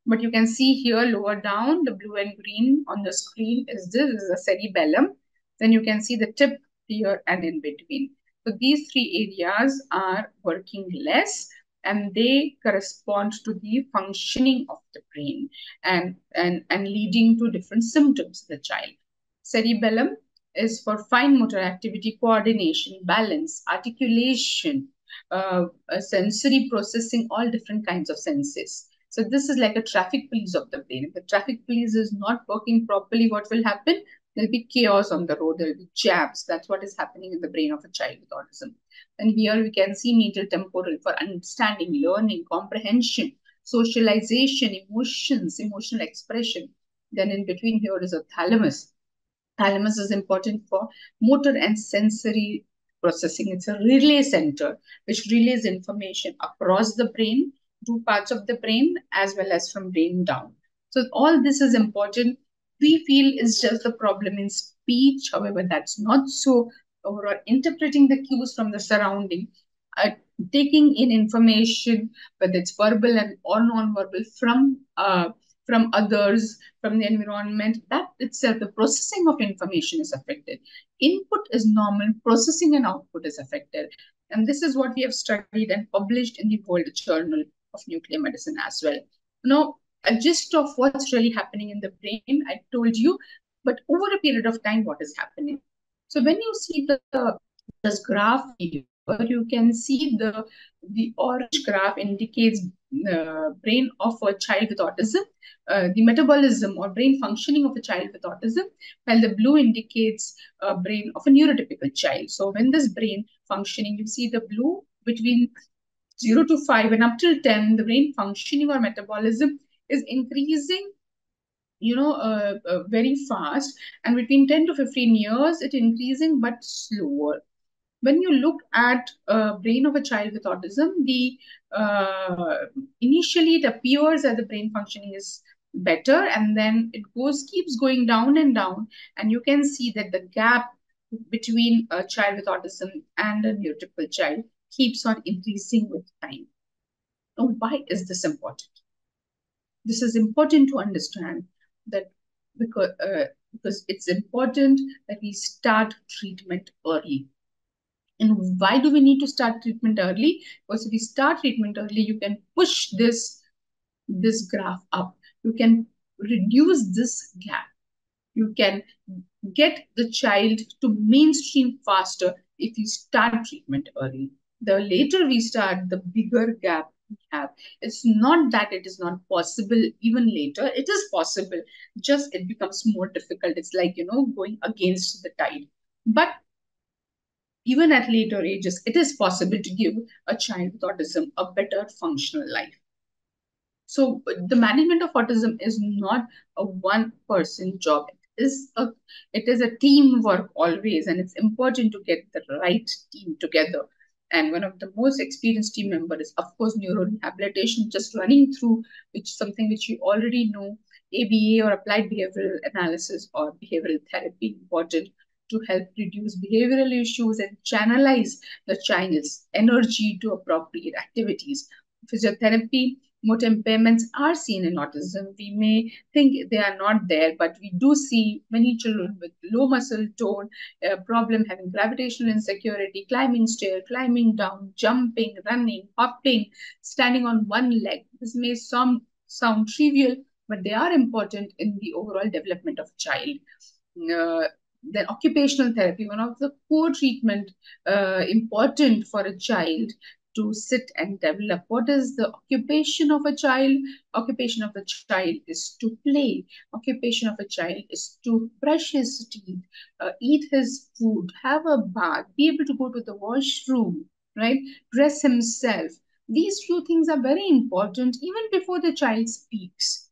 But you can see here lower down, the blue and green on the screen is the cerebellum. Then you can see the tip here and in between. So these three areas are working less, and they correspond to the functioning of the brain and leading to different symptoms in the child. Cerebellum is for fine motor activity, coordination, balance, articulation, sensory processing, all different kinds of senses. So this is like a traffic police of the brain. If the traffic police is not working properly, what will happen? There'll be chaos on the road. There'll be jams. That's what is happening in the brain of a child with autism. And here we can see medial temporal for understanding, learning, comprehension, socialization, emotions, emotional expression. Then in between here is a thalamus. Thalamus is important for motor and sensory processing. It's a relay center which relays information across the brain, to parts of the brain, as well as from brain down. So all this is important. We feel is just the problem in speech. However, that's not so. Overall, interpreting the cues from the surrounding, uh, taking in information, whether it's verbal and or non-verbal, from others, from the environment, that itself, the processing of information is affected. Input is normal, processing and output is affected. And this is what we have studied and published in the World Journal of Nuclear Medicine as well. a gist of what's really happening in the brain. I told you, but over a period of time, what is happening? So when you see this graph here, you can see the orange graph indicates brain of a child with autism, the metabolism or brain functioning of a child with autism, while the blue indicates brain of a neurotypical child. So when this brain functioning, you see the blue between 0 to 5 and up till 10, the brain functioning or metabolism is increasing, very fast. And between 10 to 15 years, it increasing but slower. When you look at brain of a child with autism, the initially it appears that the brain functioning is better, and then it keeps going down and down, and you can see that the gap between a child with autism and a neurotypical child keeps on increasing with time. Now, why is this important? This is important to understand that because it's important that we start treatment early. And why do we need to start treatment early? Because if we start treatment early, you can push this graph up. You can reduce this gap. You can get the child to mainstream faster if you start treatment early. The later we start, the bigger gap we have. It's not that it is not possible even later. It is possible, just it becomes more difficult. It's like, going against the tide. But even at later ages, it is possible to give a child with autism a better functional life. So the management of autism is not a one-person job. It is a teamwork always, and it's important to get the right team together. And one of the most experienced team members is, of course, neurorehabilitation, just running through something which you already know, ABA or applied behavioral analysis or behavioral therapy, important to help reduce behavioral issues and channelize the child's energy to appropriate activities. Physiotherapy, motor impairments are seen in autism. We may think they are not there, but we do see many children with low muscle tone, problem having gravitational insecurity, climbing stair, climbing down, jumping, running, hopping, standing on one leg. This may sound trivial, but they are important in the overall development of a child. Then occupational therapy, one of the core treatment important for a child to sit and develop. What is the occupation of a child? Occupation of a child is to play. Occupation of a child is to brush his teeth, eat his food, have a bath, be able to go to the washroom, right? Dress himself. These few things are very important even before the child speaks.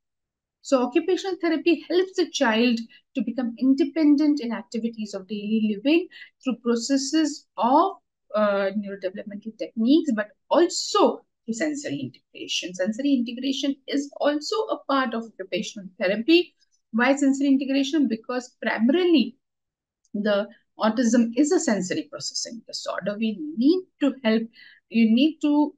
So occupational therapy helps the child to become independent in activities of daily living through processes of neurodevelopmental techniques, but also to sensory integration. Sensory integration is also a part of occupational therapy. Why sensory integration? Because primarily the autism is a sensory processing disorder. You need to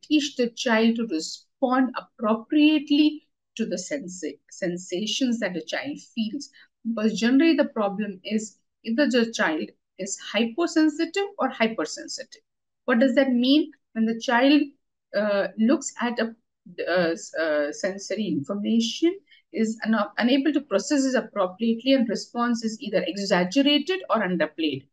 teach the child to respond appropriately to the sensations that a child feels. Because generally the problem is either the child is hyposensitive or hypersensitive. What does that mean? When the child looks at a sensory information, is unable to process it appropriately, and response is either exaggerated or underplayed.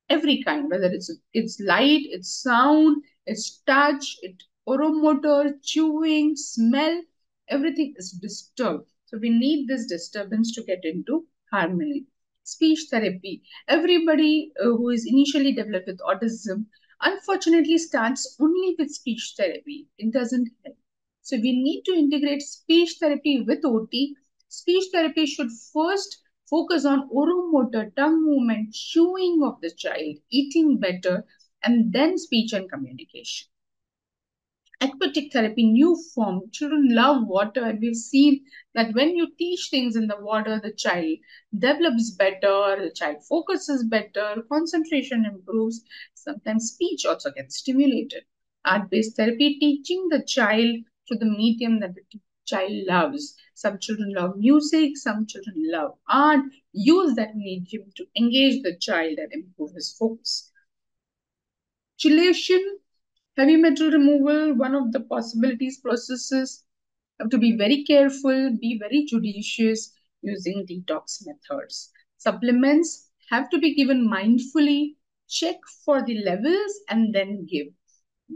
Every kind, whether it's light, it's sound, it's touch, it's oromotor, chewing, smell, everything is disturbed. So we need this disturbance to get into harmony. Speech therapy. Everybody who is initially developed with autism unfortunately starts only with speech therapy. It doesn't help. So we need to integrate speech therapy with OT. Speech therapy should first focus on oromotor, tongue movement, chewing of the child, eating better, and then speech and communication. Aquatic therapy, new form. Children love water, and we've seen that when you teach things in the water, the child develops better, the child focuses better, concentration improves. Sometimes speech also gets stimulated. Art-based therapy, teaching the child through the medium that the child loves. Some children love music, some children love art. Use that medium to engage the child and improve his focus. Chelation, heavy metal removal, one of the possibilities processes Have to be very careful, be very judicious using detox methods. Supplements have to be given mindfully, check for the levels, and then give.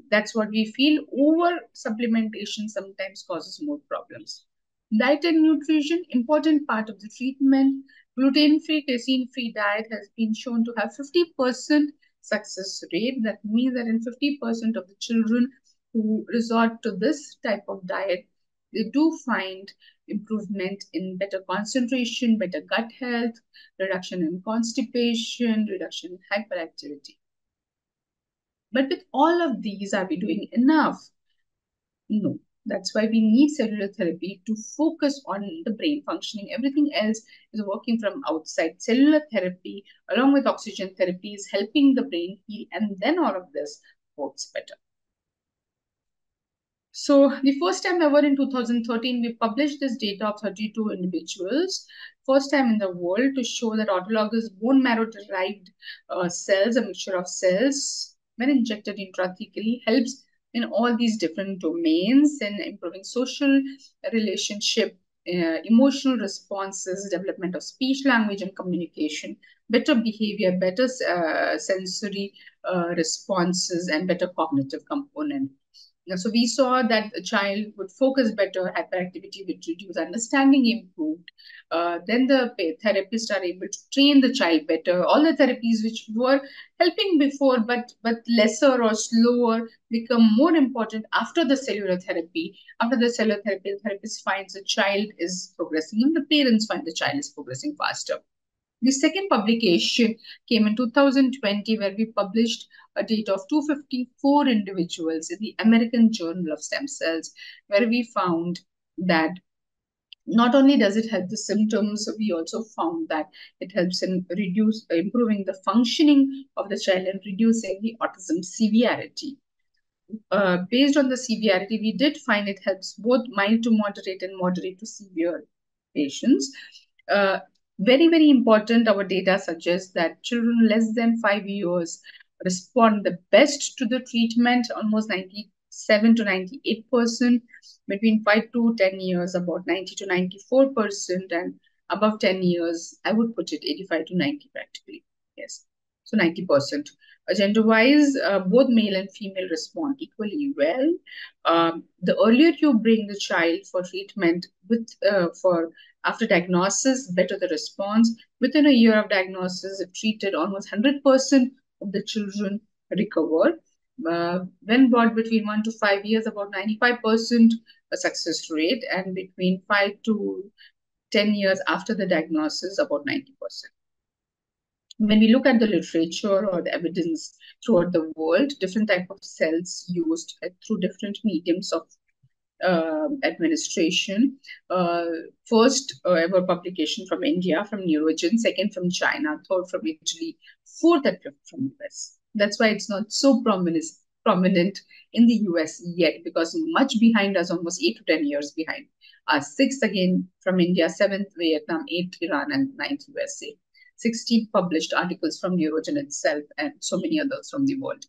That's what we feel. Over supplementation sometimes causes more problems. Diet and nutrition, important part of the treatment. Gluten-free, casein-free diet has been shown to have 50% success rate. That means that in 50% of the children who resort to this type of diet, they do find improvement in better concentration, better gut health, reduction in constipation, reduction in hyperactivity. But with all of these, are we doing enough? No. That's why we need cellular therapy to focus on the brain functioning. Everything else is working from outside. Cellular therapy, along with oxygen therapy, is helping the brain heal, and then all of this works better. So the first time ever in 2013, we published this data of 32 individuals, first time in the world, to show that autologous bone marrow-derived cells, a mixture of cells, when injected intrathecally, helps in all these different domains in improving social relationship, emotional responses, development of speech, language, and communication, better behavior, better sensory responses, and better cognitive component. So we saw that a child would focus better, hyperactivity would reduce, understanding improved. Then the therapists are able to train the child better. All the therapies which were helping before but lesser or slower become more important after the cellular therapy. After the cellular therapy, the therapist finds the child is progressing and the parents find the child is progressing faster. The second publication came in 2020, where we published a data of 254 individuals in the American Journal of Stem Cells, where we found that not only does it help the symptoms, we also found that it helps in improving the functioning of the child and reducing the autism severity. Based on the severity, we did find it helps both mild to moderate and moderate to severe patients. Very, very important, our data suggests that children less than 5 years respond the best to the treatment, almost 97 to 98%. Between 5 to 10 years, about 90 to 94%, and above 10 years, I would put it 85 to 90 practically. Yes, so 90%. Gender-wise, both male and female respond equally well. The earlier you bring the child for treatment for after diagnosis, better the response. Within a year of diagnosis, if treated, almost 100% of the children recover. When brought between 1 to 5 years, about 95% a success rate, and between 5 to 10 years after the diagnosis, about 90%. When we look at the literature or the evidence throughout the world, different type of cells used through different mediums of administration. First ever publication from India, from NeuroGen, second from China, third from Italy, fourth and fifth from US. That's why it's not so prominent in the US yet, because much behind us, almost 8 to 10 years behind. Sixth again from India, seventh Vietnam, eighth Iran, and ninth USA. 16 published articles from NeuroGen itself, and so many others from the world.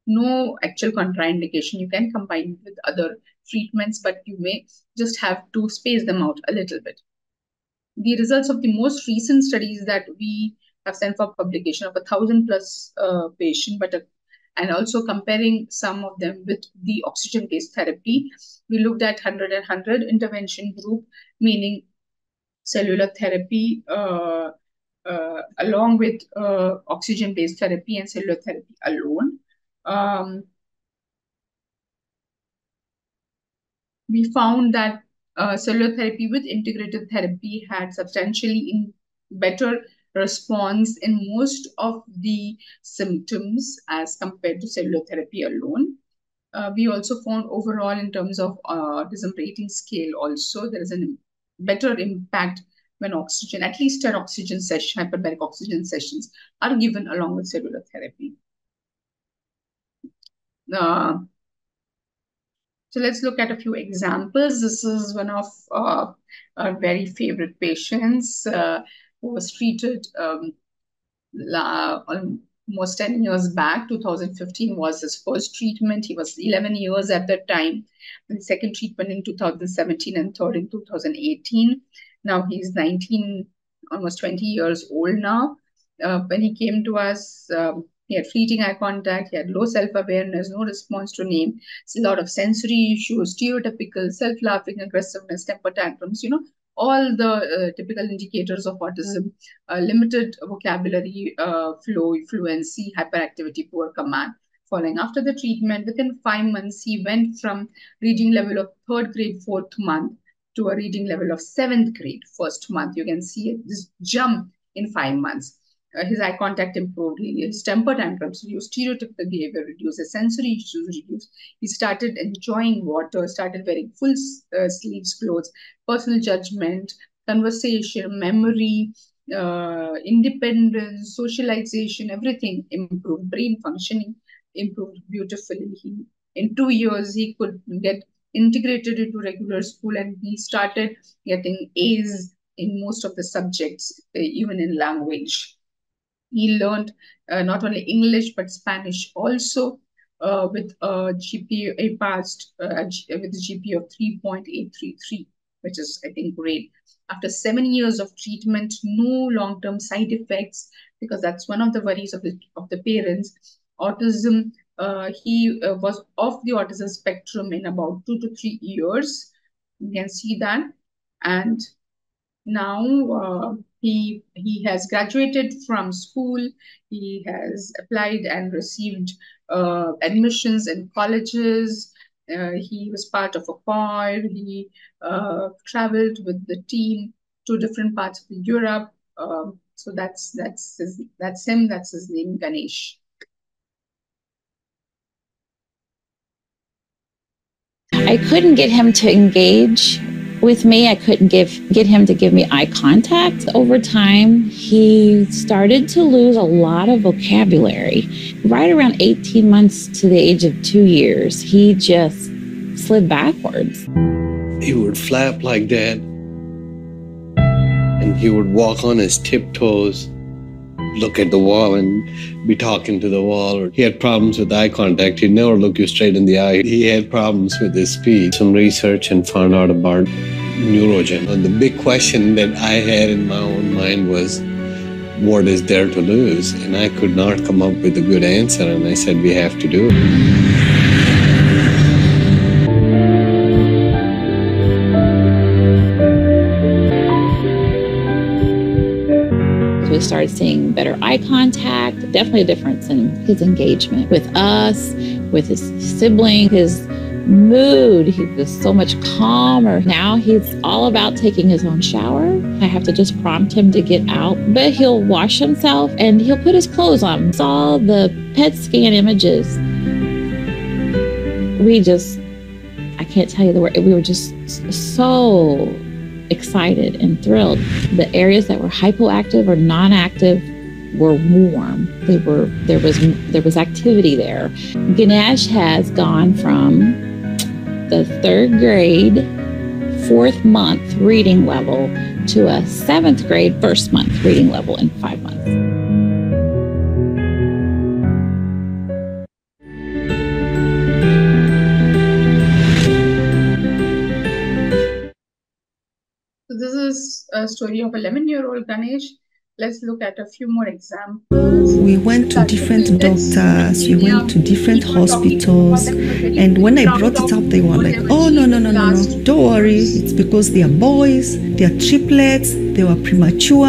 No actual contraindication. You can combine with other treatments, but you may just have to space them out a little bit. The results of the most recent studies that we have sent for publication of 1,000 plus patients, and also comparing some of them with the oxygen-based therapy, we looked at 100 and 100 intervention group, meaning cellular therapy along with oxygen-based therapy and cellular therapy alone. We found that cellular therapy with integrated therapy had substantially better response in most of the symptoms as compared to cellular therapy alone. We also found overall, in terms of autism rating scale, also there is a better impact when oxygen, at least 10 oxygen session, hyperbaric oxygen sessions are given along with cellular therapy. So let's look at a few examples. This is one of our very favorite patients who was treated almost 10 years back. 2015 was his first treatment. He was 11 years at that time. The second treatment in 2017 and third in 2018. Now he's 19, almost 20 years old now. When he came to us, he had fleeting eye contact, he had low self-awareness, no response to name, a lot of sensory issues, stereotypical, self-laughing, aggressiveness, temper tantrums, all the typical indicators of autism, limited vocabulary flow, fluency, hyperactivity, poor command. Following after the treatment, within 5 months, he went from reading level of third grade, fourth month, to a reading level of seventh grade, first month. You can see this jump in 5 months. His eye contact improved, his temper tantrums reduced, stereotypical behavior reduced, his sensory issues reduced. He started enjoying water, started wearing full sleeves clothes, personal judgment, conversation, memory, independence, socialization, everything improved. Brain functioning improved beautifully. In 2 years, he could get integrated into regular school, and he started getting A's in most of the subjects, even in language. He learned not only English but Spanish also, with a GPA. He passed with a GPA of 3.833, which is, I think, great. After 7 years of treatment, no long-term side effects, because that's one of the worries of the parents. Autism. He was off the autism spectrum in about 2 to 3 years. You can see that, and now he has graduated from school. He has applied and received admissions in colleges. He was part of a choir. He traveled with the team to different parts of Europe. So that's him. That's his name, Ganesh. I couldn't get him to engage with me. I couldn't get him to give me eye contact. Over time, he started to lose a lot of vocabulary. Right around 18 months to the age of 2 years, he just slid backwards. He would flap like that, and he would walk on his tiptoes, look at the wall and be talking to the wall. He had problems with eye contact. He'd never look you straight in the eye. He had problems with his speech. Some research and found out about NeuroGen. And the big question that I had in my own mind was, what is there to lose? And I could not come up with a good answer. And I said, we have to do it. We started seeing better eye contact, definitely a difference in his engagement with us, with his sibling, his mood. He was so much calmer. Now he's all about taking his own shower. I have to just prompt him to get out, but he'll wash himself and he'll put his clothes on. Saw the PET scan images. I can't tell you the word. We were just so excited and thrilled. The areas that were hypoactive or non-active were warm. There was activity there. Ganesh has gone from the 3rd grade 4th month reading level to a 7th grade 1st month reading level in 5 months. This is a story of 11-year-old Ganesh. Let's look at a few more examples. We went to different doctors, we went to different hospitals, and when I brought it up, they were like, oh, no, don't worry, it's because they are boys, they are triplets, they were premature.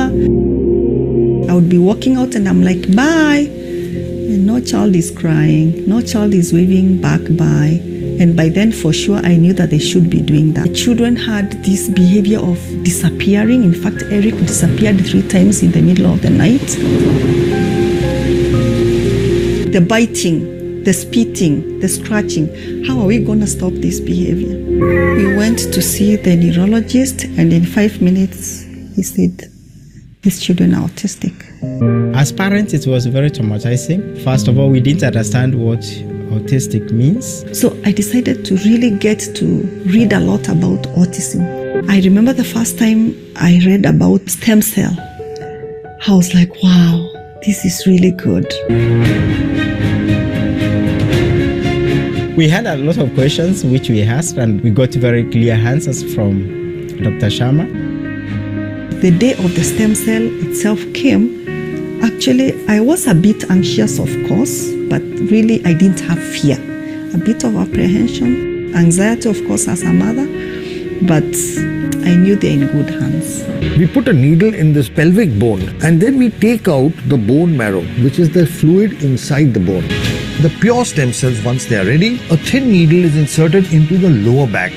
I would be walking out and I'm like, bye, and no child is crying, no child is waving back bye. And by then, for sure, I knew that they should be doing that. The children had this behavior of disappearing. In fact, Eric disappeared 3 times in the middle of the night. The biting, the spitting, the scratching. How are we going to stop this behavior? We went to see the neurologist, and in 5 minutes, he said, these children are autistic. As parents, it was very traumatizing. First of all, we didn't understand what autistic means. So I decided to really get to read a lot about autism. I remember the first time I read about stem cell. I was like, wow, this is really good. We had a lot of questions which we asked, and we got very clear answers from Dr. Sharma. The day of the stem cell itself came, actually I was a bit anxious, of course, but really I didn't have fear. A bit of apprehension, anxiety, of course, as a mother, but I knew they're in good hands. We put a needle in this pelvic bone and then we take out the bone marrow, which is the fluid inside the bone. The pure stem cells, once they are ready, a thin needle is inserted into the lower back.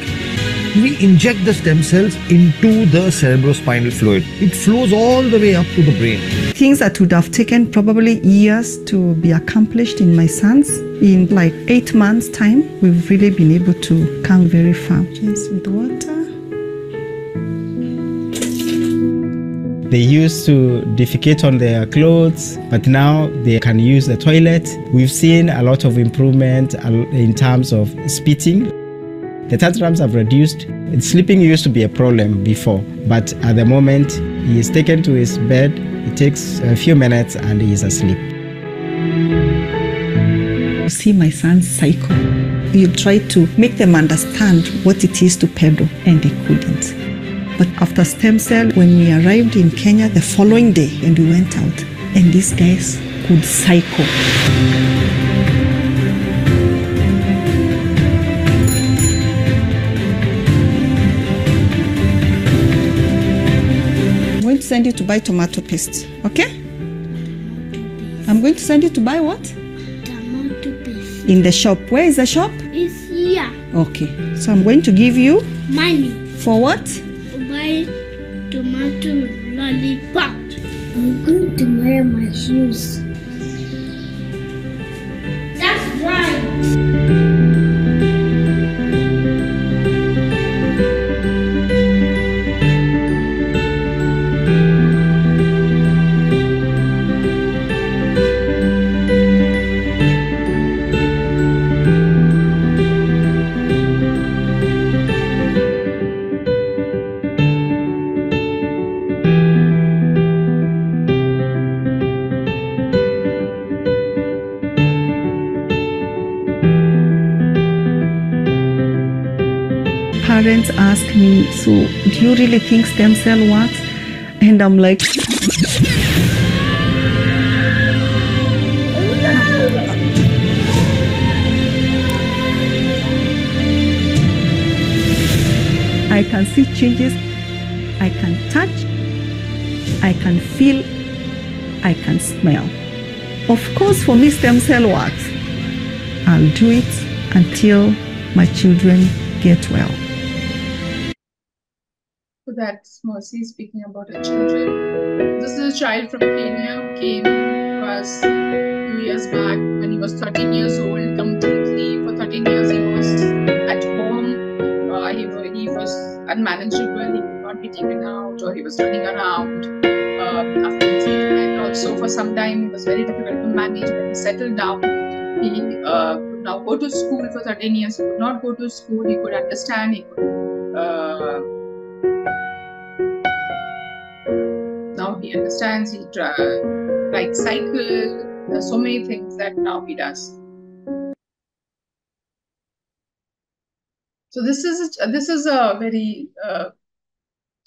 We inject the stem cells into the cerebrospinal fluid. It flows all the way up to the brain. Things that would have taken probably years to be accomplished in my sons, in like 8 months' time, we've really been able to come very far. Just with water. They used to defecate on their clothes, but now they can use the toilet. We've seen a lot of improvement in terms of spitting. The tantrums have reduced. Sleeping used to be a problem before, but at the moment, he is taken to his bed. It takes a few minutes and he is asleep. See my son's cycle. You try to make them understand what it is to pedal, and they couldn't. But after stem cell, when we arrived in Kenya the following day and we went out, and these guys could cycle. I'm going to send you to buy tomato paste, okay? I'm going to send you to buy what? Tomato paste. In the shop. Where is the shop? It's here. Okay. So I'm going to give you Money. for what? Buy tomato lollipop. I'm going to wear my shoes. That's right. Parents ask me, so do you really think stem cell works? And I'm like, I can see changes, I can touch, I can feel, I can smell. Of course, for me, stem cell works. I'll do it until my children get well. So that's Mercy speaking about her children. This is a child from Kenya who came to us 2 years back when he was 13 years old. Completely for 13 years he was at home. He was unmanageable. He could not be taken out, or he was running around after the treatment. Also, for some time, it was very difficult to manage. When he settled down, he could now go to school. For 13 years, he could not go to school. He could understand. He could. Now he understands, he rides cycle, there's so many things that now he does. So this is a very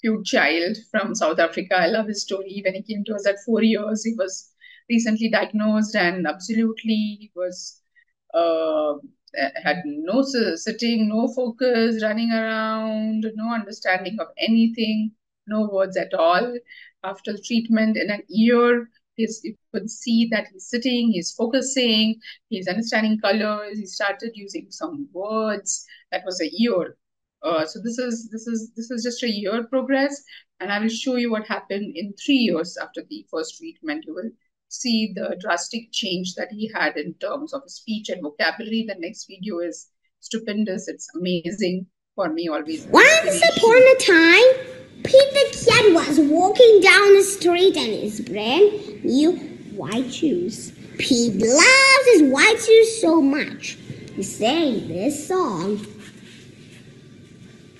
cute child from South Africa. I love his story. When he came to us at 4 years, he was recently diagnosed, and absolutely he was had no sitting, no focus, running around, no understanding of anything, no words at all. After the treatment, in an year, you could see that he's sitting, he's focusing, he's understanding colors, he started using some words. That was a year. So this is just a year progress, and I will show you what happened in 3 years after the first treatment. You will see the drastic change that he had in terms of speech and vocabulary. The next video is stupendous. It's amazing for me always. Once upon a time, Pete the cat was walking down the street and his brand new white shoes. Pete loves his white shoes so much. He sang this song.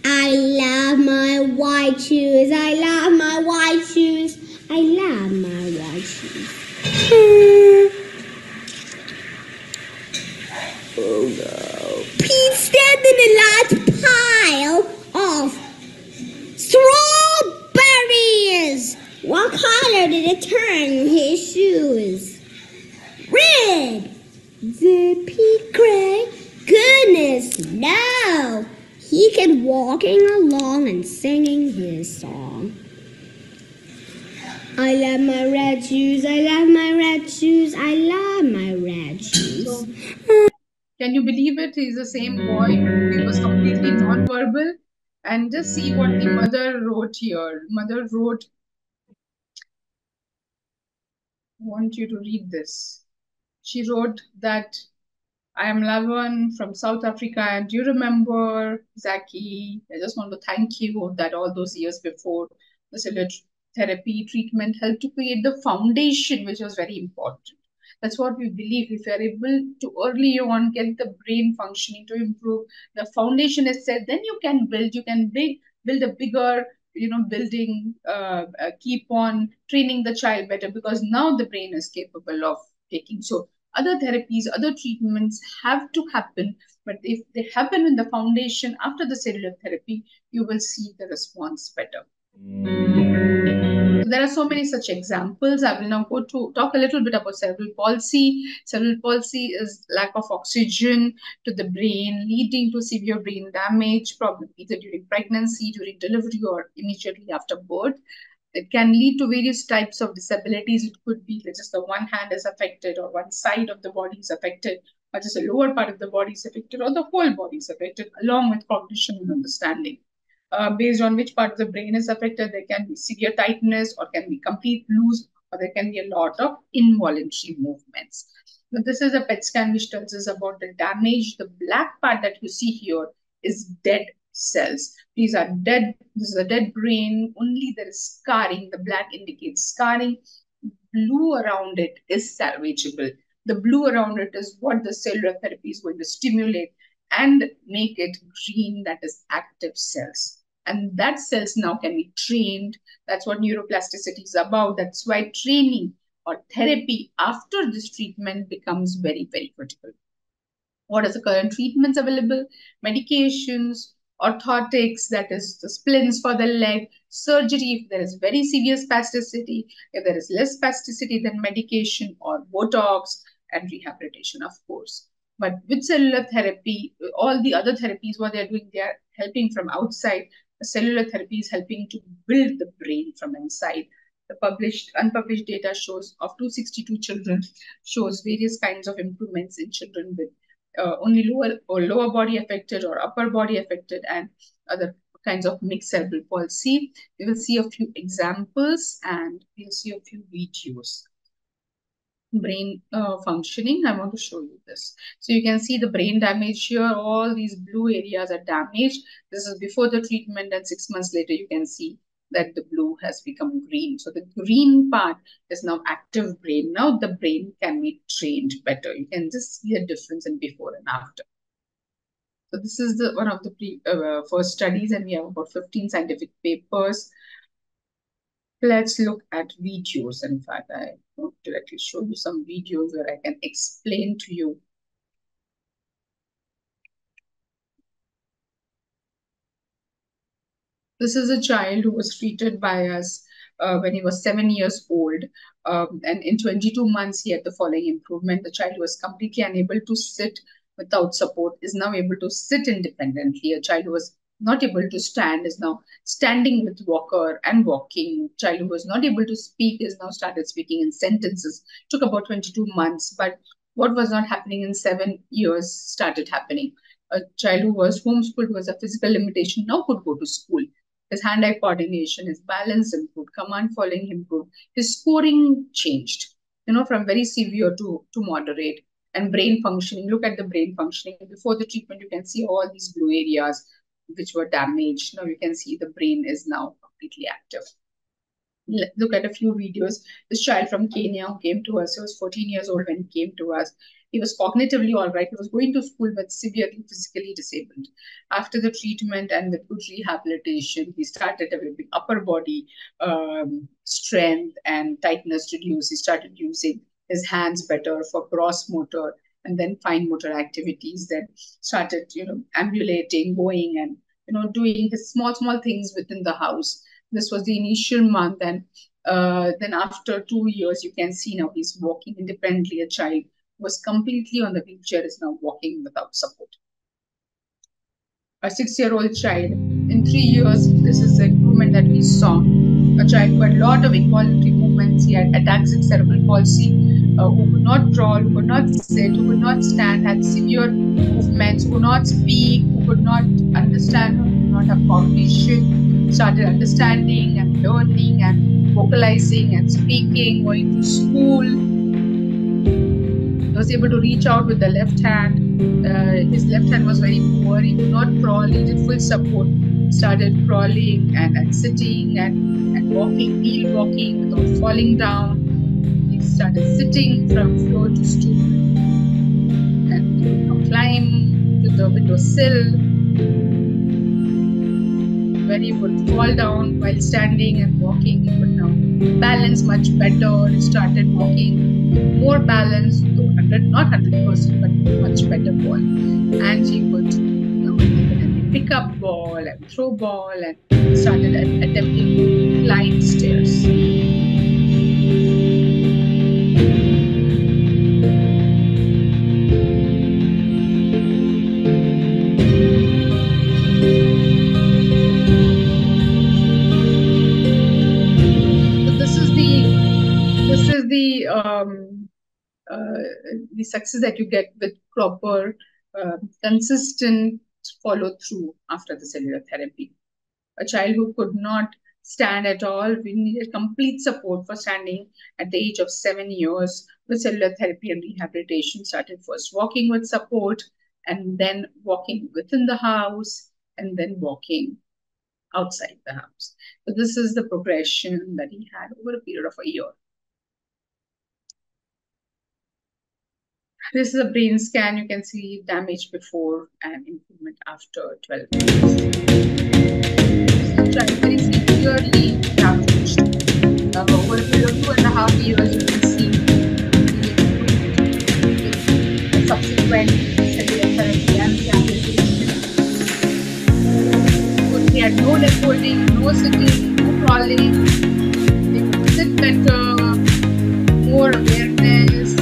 I love my white shoes, I love my white shoes, I love my white shoes. Oh no. Pete stepped in a large pile of strawberries. What color did it turn in his shoes? Red. Did Pete cry? Goodness, no. He kept walking along and singing his song. I love my red shoes, I love my red shoes, I love my red shoes. Can you believe it? He's the same boy who was completely non-verbal. And just see what the mother wrote here. Mother wrote, I want you to read this. She wrote that I am Lavan from South Africa, and do you remember, Zaki? I just want to thank you that all those years before the cellular therapy treatment helped to create the foundation, which was very important. That's what we believe. If you're able to early on get the brain functioning to improve, the foundation is set, then you can build. You can build a bigger, building. Keep on training the child better because now the brain is capable of taking. So other therapies, other treatments have to happen, but if they happen in the foundation after the cellular therapy, you will see the response better. So there are so many such examples. I will now go to talk a little bit about cerebral palsy. Cerebral palsy is lack of oxygen to the brain, leading to severe brain damage, probably either during pregnancy, during delivery, or immediately after birth. It can lead to various types of disabilities. It could be that just the one hand is affected, or one side of the body is affected, or just the lower part of the body is affected, or the whole body is affected, along with cognition and understanding. Based on which part of the brain is affected, there can be severe tightness, or can be complete loose, or there can be a lot of involuntary movements. Now, this is a PET scan which tells us about the damage. The black part that you see here is dead cells. These are dead. This is a dead brain. Only there is scarring. The black indicates scarring. Blue around it is salvageable. The blue around it is what the cellular therapy is going to stimulate and make it green, that is active cells. And that cells now can be trained. That's what neuroplasticity is about. That's why training or therapy after this treatment becomes very, very critical. What are the current treatments available? Medications, orthotics, that is the splints for the leg, surgery if there is very severe spasticity, if there is less spasticity, then medication or Botox, and rehabilitation, of course. But with cellular therapy, all the other therapies, what they're doing, they are helping from outside. The cellular therapy is helping to build the brain from inside. The unpublished data shows of 262 children shows various kinds of improvements in children with only lower body affected or upper body affected and other kinds of mixed cerebral palsy. We will see a few examples and we'll see a few videos. Brain functioning, I want to show you this. So you can see the brain damage here. All these blue areas are damaged. This is before the treatment, and 6 months later you can see that the blue has become green. So the green part is now active brain. Now the brain can be trained better. You can just see a difference in before and after. So this is one of the first studies, and we have about 15 scientific papers. Let's look at videos. In fact, I want to directly show you some videos where I can explain to you. This is a child who was treated by us when he was 7 years old. And in 22 months, he had the following improvement. The child was completely unable to sit without support, is now able to sit independently. A child who was not able to stand is now standing with walker and walking. A child who was not able to speak is now started speaking in sentences. Took about 22 months, but what was not happening in 7 years started happening. A child who was homeschooled, who was a physical limitation, now could go to school. His hand-eye coordination, his balance improved, command following improved, his scoring changed, from very severe to moderate. And brain functioning, look at the brain functioning. Before the treatment, you can see all these blue areas which were damaged. Now you can see the brain is now completely active. Look at a few videos. This child from Kenya who came to us, he was 14 years old when he came to us. He was cognitively all right. He was going to school, but severely physically disabled. After the treatment and with good rehabilitation, he started developing upper body strength and tightness reduced. He started using his hands better for gross motor and then fine motor activities. Then started, ambulating, going and, doing his small things within the house. This was the initial month. And then after 2 years, you can see now he's walking independently. A child who was completely on the wheelchair is now walking without support. A 6-year-old child, in 3 years, this is the improvement that we saw. A child who had a lot of involuntary movements. He had ataxic cerebral palsy, who could not crawl, who could not sit, who could not stand, had severe movements, who could not speak, who could not understand, who could not have cognition, started understanding and learning and vocalizing and speaking, going to school. He was able to reach out with the left hand. His left hand was very poor. He could not crawl. He did full support. Started crawling and sitting and walking, heel walking without falling down. He started sitting from floor to stool. And he could now climb to the windowsill, where he would fall down while standing and walking. He could now balance much better. He started walking with more balance, though not 100%, but much better ball. And he could pick up ball and throw ball and started attempting to climb stairs. The success that you get with proper, consistent follow through after the cellular therapy. A child who could not stand at all, we needed complete support for standing at the age of 7 years. With cellular therapy and rehabilitation, started first walking with support, and then walking within the house, and then walking outside the house. So this is the progression that he had over a period of a year. This is a brain scan. You can see damage before and improvement after 12 months. Child very severely damaged. Over a period of 2.5 years, you can see the subsequent cellular therapy and rehabilitation. So he had no leg holding, no sitting, no crawling. They could sit better, more awareness.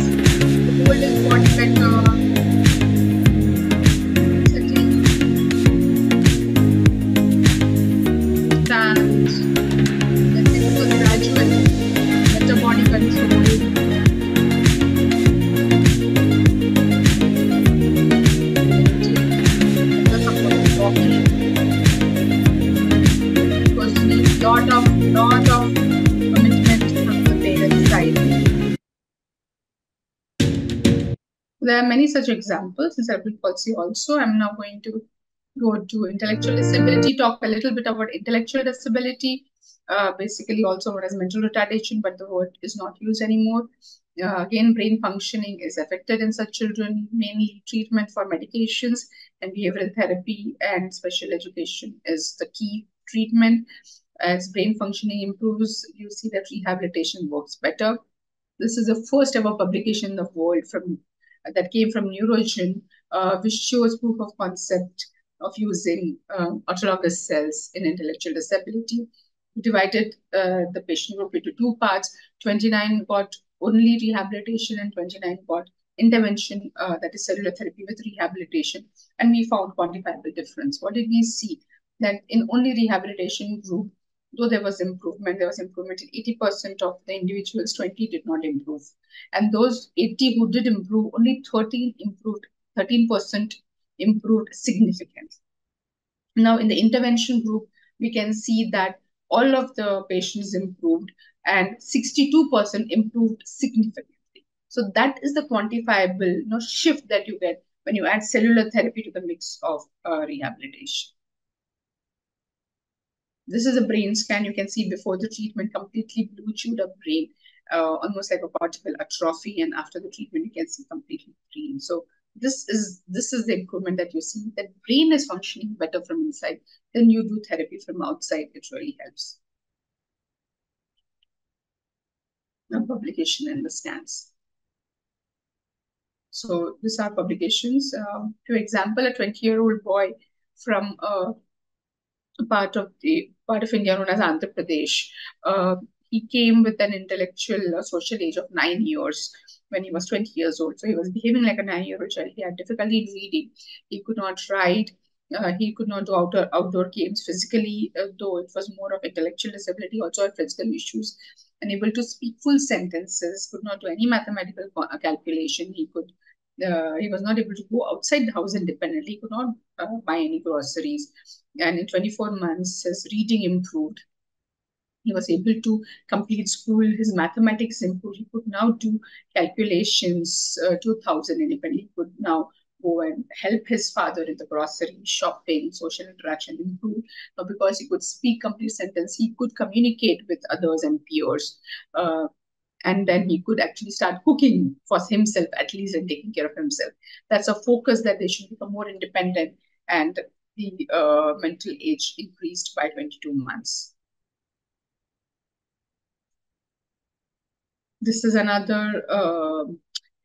Hold his body better, sitting, stand, then postgraduate, better body control. The support of walking. Because we need lot of commitment from the parents' side. There are many such examples in cerebral palsy also. I'm now going to go to intellectual disability, talk a little bit about intellectual disability, basically also known as mental retardation, but the word is not used anymore. Again, brain functioning is affected in such children, mainly treatment for medications and behavioral therapy and special education is the key treatment. As brain functioning improves, you see that rehabilitation works better. This is the first ever publication in the world that came from NeuroGen, which shows proof of concept of using autologous cells in intellectual disability. We divided the patient group into 2 parts. 29 got only rehabilitation and 29 got intervention, that is cellular therapy with rehabilitation. And we found quantifiable difference. What did we see? That in only rehabilitation group, though there was improvement in 80% of the individuals, 20 did not improve. And those 80 who did improve, only 13% improved significantly. Now, in the intervention group, we can see that all of the patients improved and 62% improved significantly. So that is the quantifiable shift that you get when you add cellular therapy to the mix of rehabilitation. This is a brain scan. You can see before the treatment, completely blue chewed up brain. almost like a cortical atrophy, and after the treatment, you can see completely clean. So this is the improvement that you see. That brain is functioning better from inside. Then you do therapy from outside. It really helps. Now, publication in the scans. So these are publications. For example, a 20-year-old boy from part of India known as Andhra Pradesh. He came with an intellectual social age of 9 years when he was 20 years old. So he was behaving like a 9-year-old child. He had difficulty in reading. He could not write. He could not do outdoor games physically, though it was more of intellectual disability, also had physical issues. Unable to speak full sentences, could not do any mathematical calculation. He was not able to go outside the house independently. He could not buy any groceries. And in 24 months, his reading improved. He was able to complete school. His mathematics improved. He could now do calculations 2000 independently. He could now go and help his father in the grocery, shopping, social interaction improved. Because he could speak complete sentence, he could communicate with others and peers. And then he could actually start cooking for himself, at least, and taking care of himself. That's a focus that they should become more independent, and the mental age increased by 22 months. This is another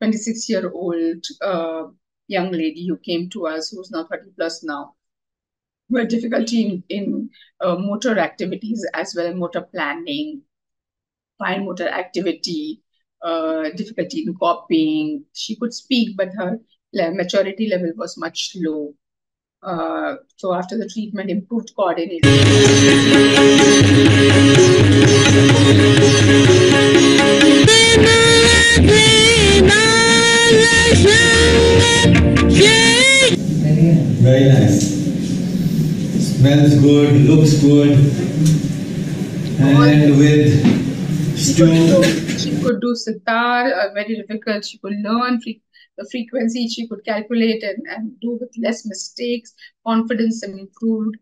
26-year-old young lady who came to us, who's now 30 plus now, who had difficulty in motor activities as well as motor planning, fine motor activity, difficulty in copying. She could speak, but her maturity level was much low. So after the treatment, improved coordination. Very nice. Smells good, looks good, and with she could do sitar, very difficult. She could learn the frequency. She could calculate and do with less mistakes. Confidence improved,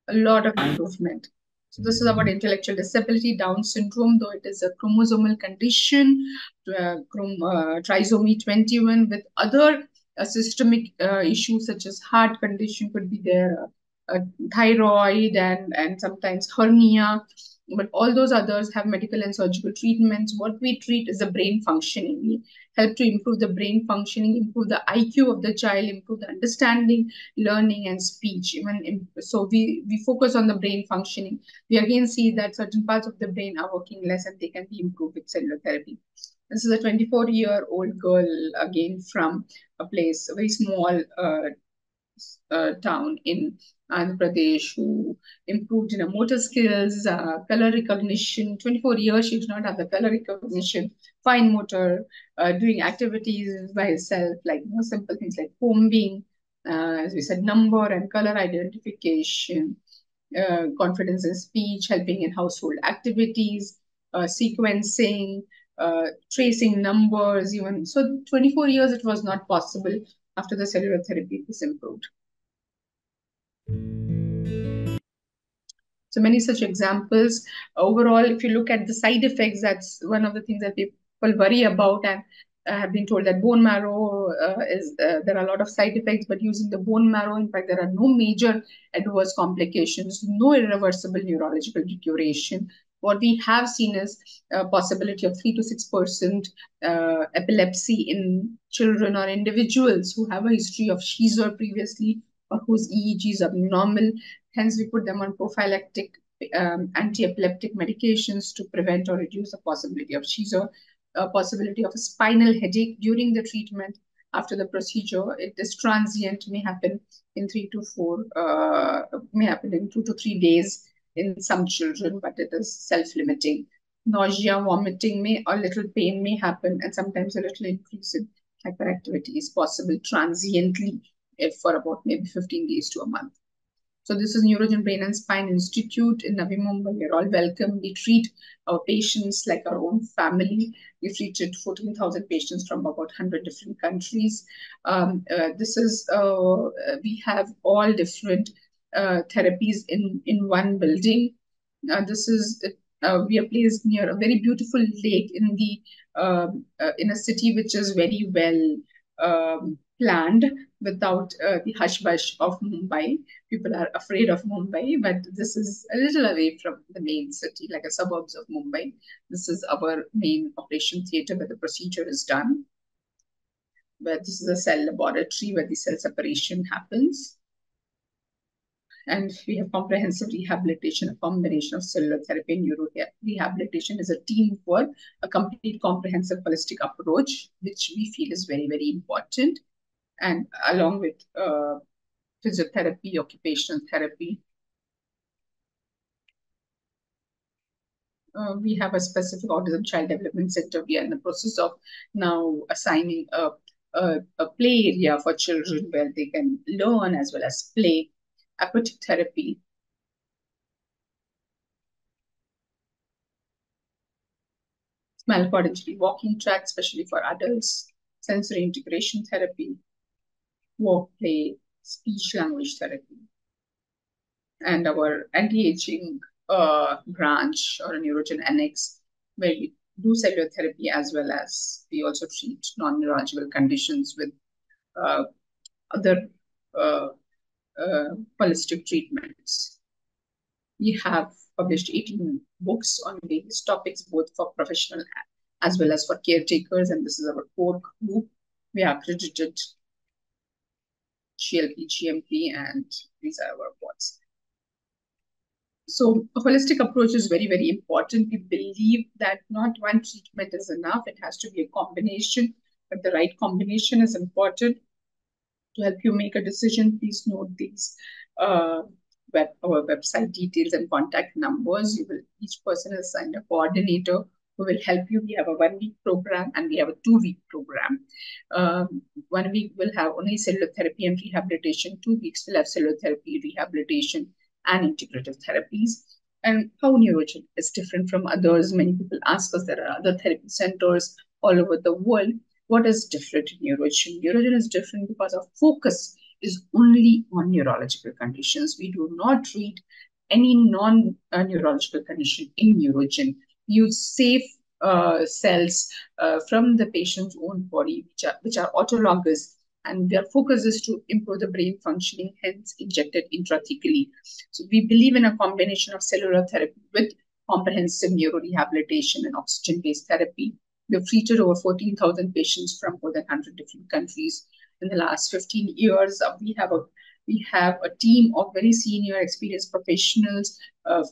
a lot of improvement. So this is about intellectual disability, Down syndrome, though it is a chromosomal condition, trisomy 21, with other systemic issues such as heart condition could be there, thyroid and sometimes hernia. But all those others have medical and surgical treatments. What we treat is the brain functioning. We help to improve the brain functioning, improve the IQ of the child, improve the understanding, learning, and speech. So we focus on the brain functioning. We again see that certain parts of the brain are working less and they can be improved with cellular therapy. This is a 24-year-old girl, again from a very small town in Andhra Pradesh, who improved in her motor skills, color recognition. 24 years, she did not have the color recognition, fine motor, doing activities by herself, like simple things like combing, as we said, number and color identification, confidence in speech, helping in household activities, sequencing, tracing numbers, even. So 24 years, it was not possible. After the cellular therapy, this improved. So many such examples. Overall, if you look at the side effects, that's one of the things that people worry about, and have been told that bone marrow there are a lot of side effects, but using the bone marrow, in fact, there are no major adverse complications, no irreversible neurological deterioration. What we have seen is a possibility of 3 to 6% epilepsy in children or individuals who have a history of seizure previously or whose EEG is abnormal. Hence, we put them on prophylactic anti-epileptic medications to prevent or reduce the possibility of seizure, possibility of a spinal headache during the treatment. After the procedure, it is transient, may happen in 2 to 3 days in some children, but it is self-limiting. Nausea, vomiting, a little pain may happen, and sometimes a little increase in hyperactivity is possible transiently, for about maybe 15 days to a month. So this is NeuroGen Brain and Spine Institute in Navi Mumbai. You're all welcome. We treat our patients like our own family. We've treated 14,000 patients from about 100 different countries. We have all different therapies in one building. This is We are placed near a very beautiful lake in a city which is very well planned, without the hush bush of Mumbai. People are afraid of Mumbai, but this is a little away from the main city, like a suburbs of Mumbai. This is our main operation theatre where the procedure is done. Where this is a cell laboratory where the cell separation happens. And we have comprehensive rehabilitation, a combination of cellular therapy and neurorehabilitation is a team for a complete comprehensive holistic approach, which we feel is very, very important. And along with physiotherapy, occupational therapy, we have a specific Autism Child Development Center. We are in the process of now assigning a play area for children where they can learn as well as play. Aquatic therapy, spinal cord injury, walking track, especially for adults, sensory integration therapy, walk, play, speech language therapy, and our anti-aging branch or a NeuroGen annex, where we do cellular therapy as well as we also treat non-neurological conditions with other holistic treatments. We have published 18 books on various topics, both for professional as well as for caretakers, and this is our core group. We are accredited GLP, GMP, and these are our awards. So a holistic approach is very, very important. We believe that not one treatment is enough. It has to be a combination, but the right combination is important. To help you make a decision, please note these our website details and contact numbers. Each person is assigned a coordinator who will help you. We have a 1 week program and we have a 2 week program. 1 week will have only cellular therapy and rehabilitation. 2 weeks will have cellular therapy, rehabilitation, and integrative therapies. And how NeuroGen is different from others. Many people ask us, there are other therapy centers all over the world. What is different in NeuroGen? NeuroGen is different because our focus is only on neurological conditions. We do not treat any non-neurological condition in NeuroGen. We use safe cells from the patient's own body, which are autologous, and their focus is to improve the brain functioning, hence injected intrathecally. So we believe in a combination of cellular therapy with comprehensive neurorehabilitation and oxygen-based therapy. We've treated over 14,000 patients from more than 100 different countries. In the last 15 years, we have a team of very senior, experienced professionals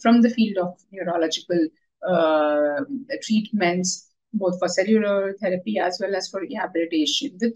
from the field of neurological treatments, both for cellular therapy as well as for rehabilitation, with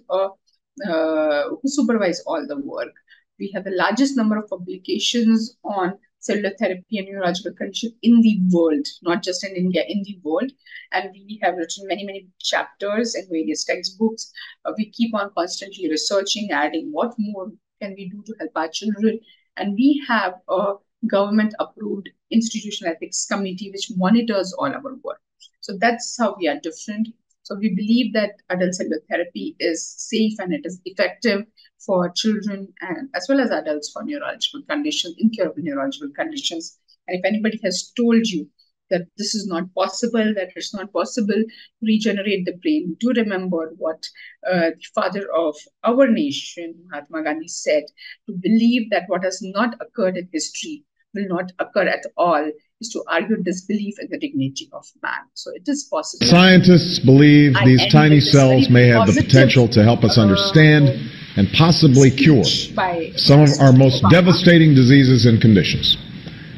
who supervise all the work. We have the largest number of publications on cellular therapy and neurological conditions in the world, not just in India, in the world. And we have written many, many chapters and various textbooks. We keep on constantly researching, adding what more can we do to help our children. And we have a government-approved institutional ethics committee which monitors all our work. So that's how we are different. So we believe that adult cellular therapy is safe and it is effective for children and as well as adults for neurological conditions, incurable neurological conditions. And if anybody has told you that this is not possible, that it's not possible to regenerate the brain, do remember what the father of our nation, Mahatma Gandhi, said, to believe that what has not occurred in history will not occur at all, is to argue disbelief in the dignity of man. So it is possible. Scientists believe these tiny cells may have the potential to help us understand and possibly cure some of our most devastating diseases and conditions,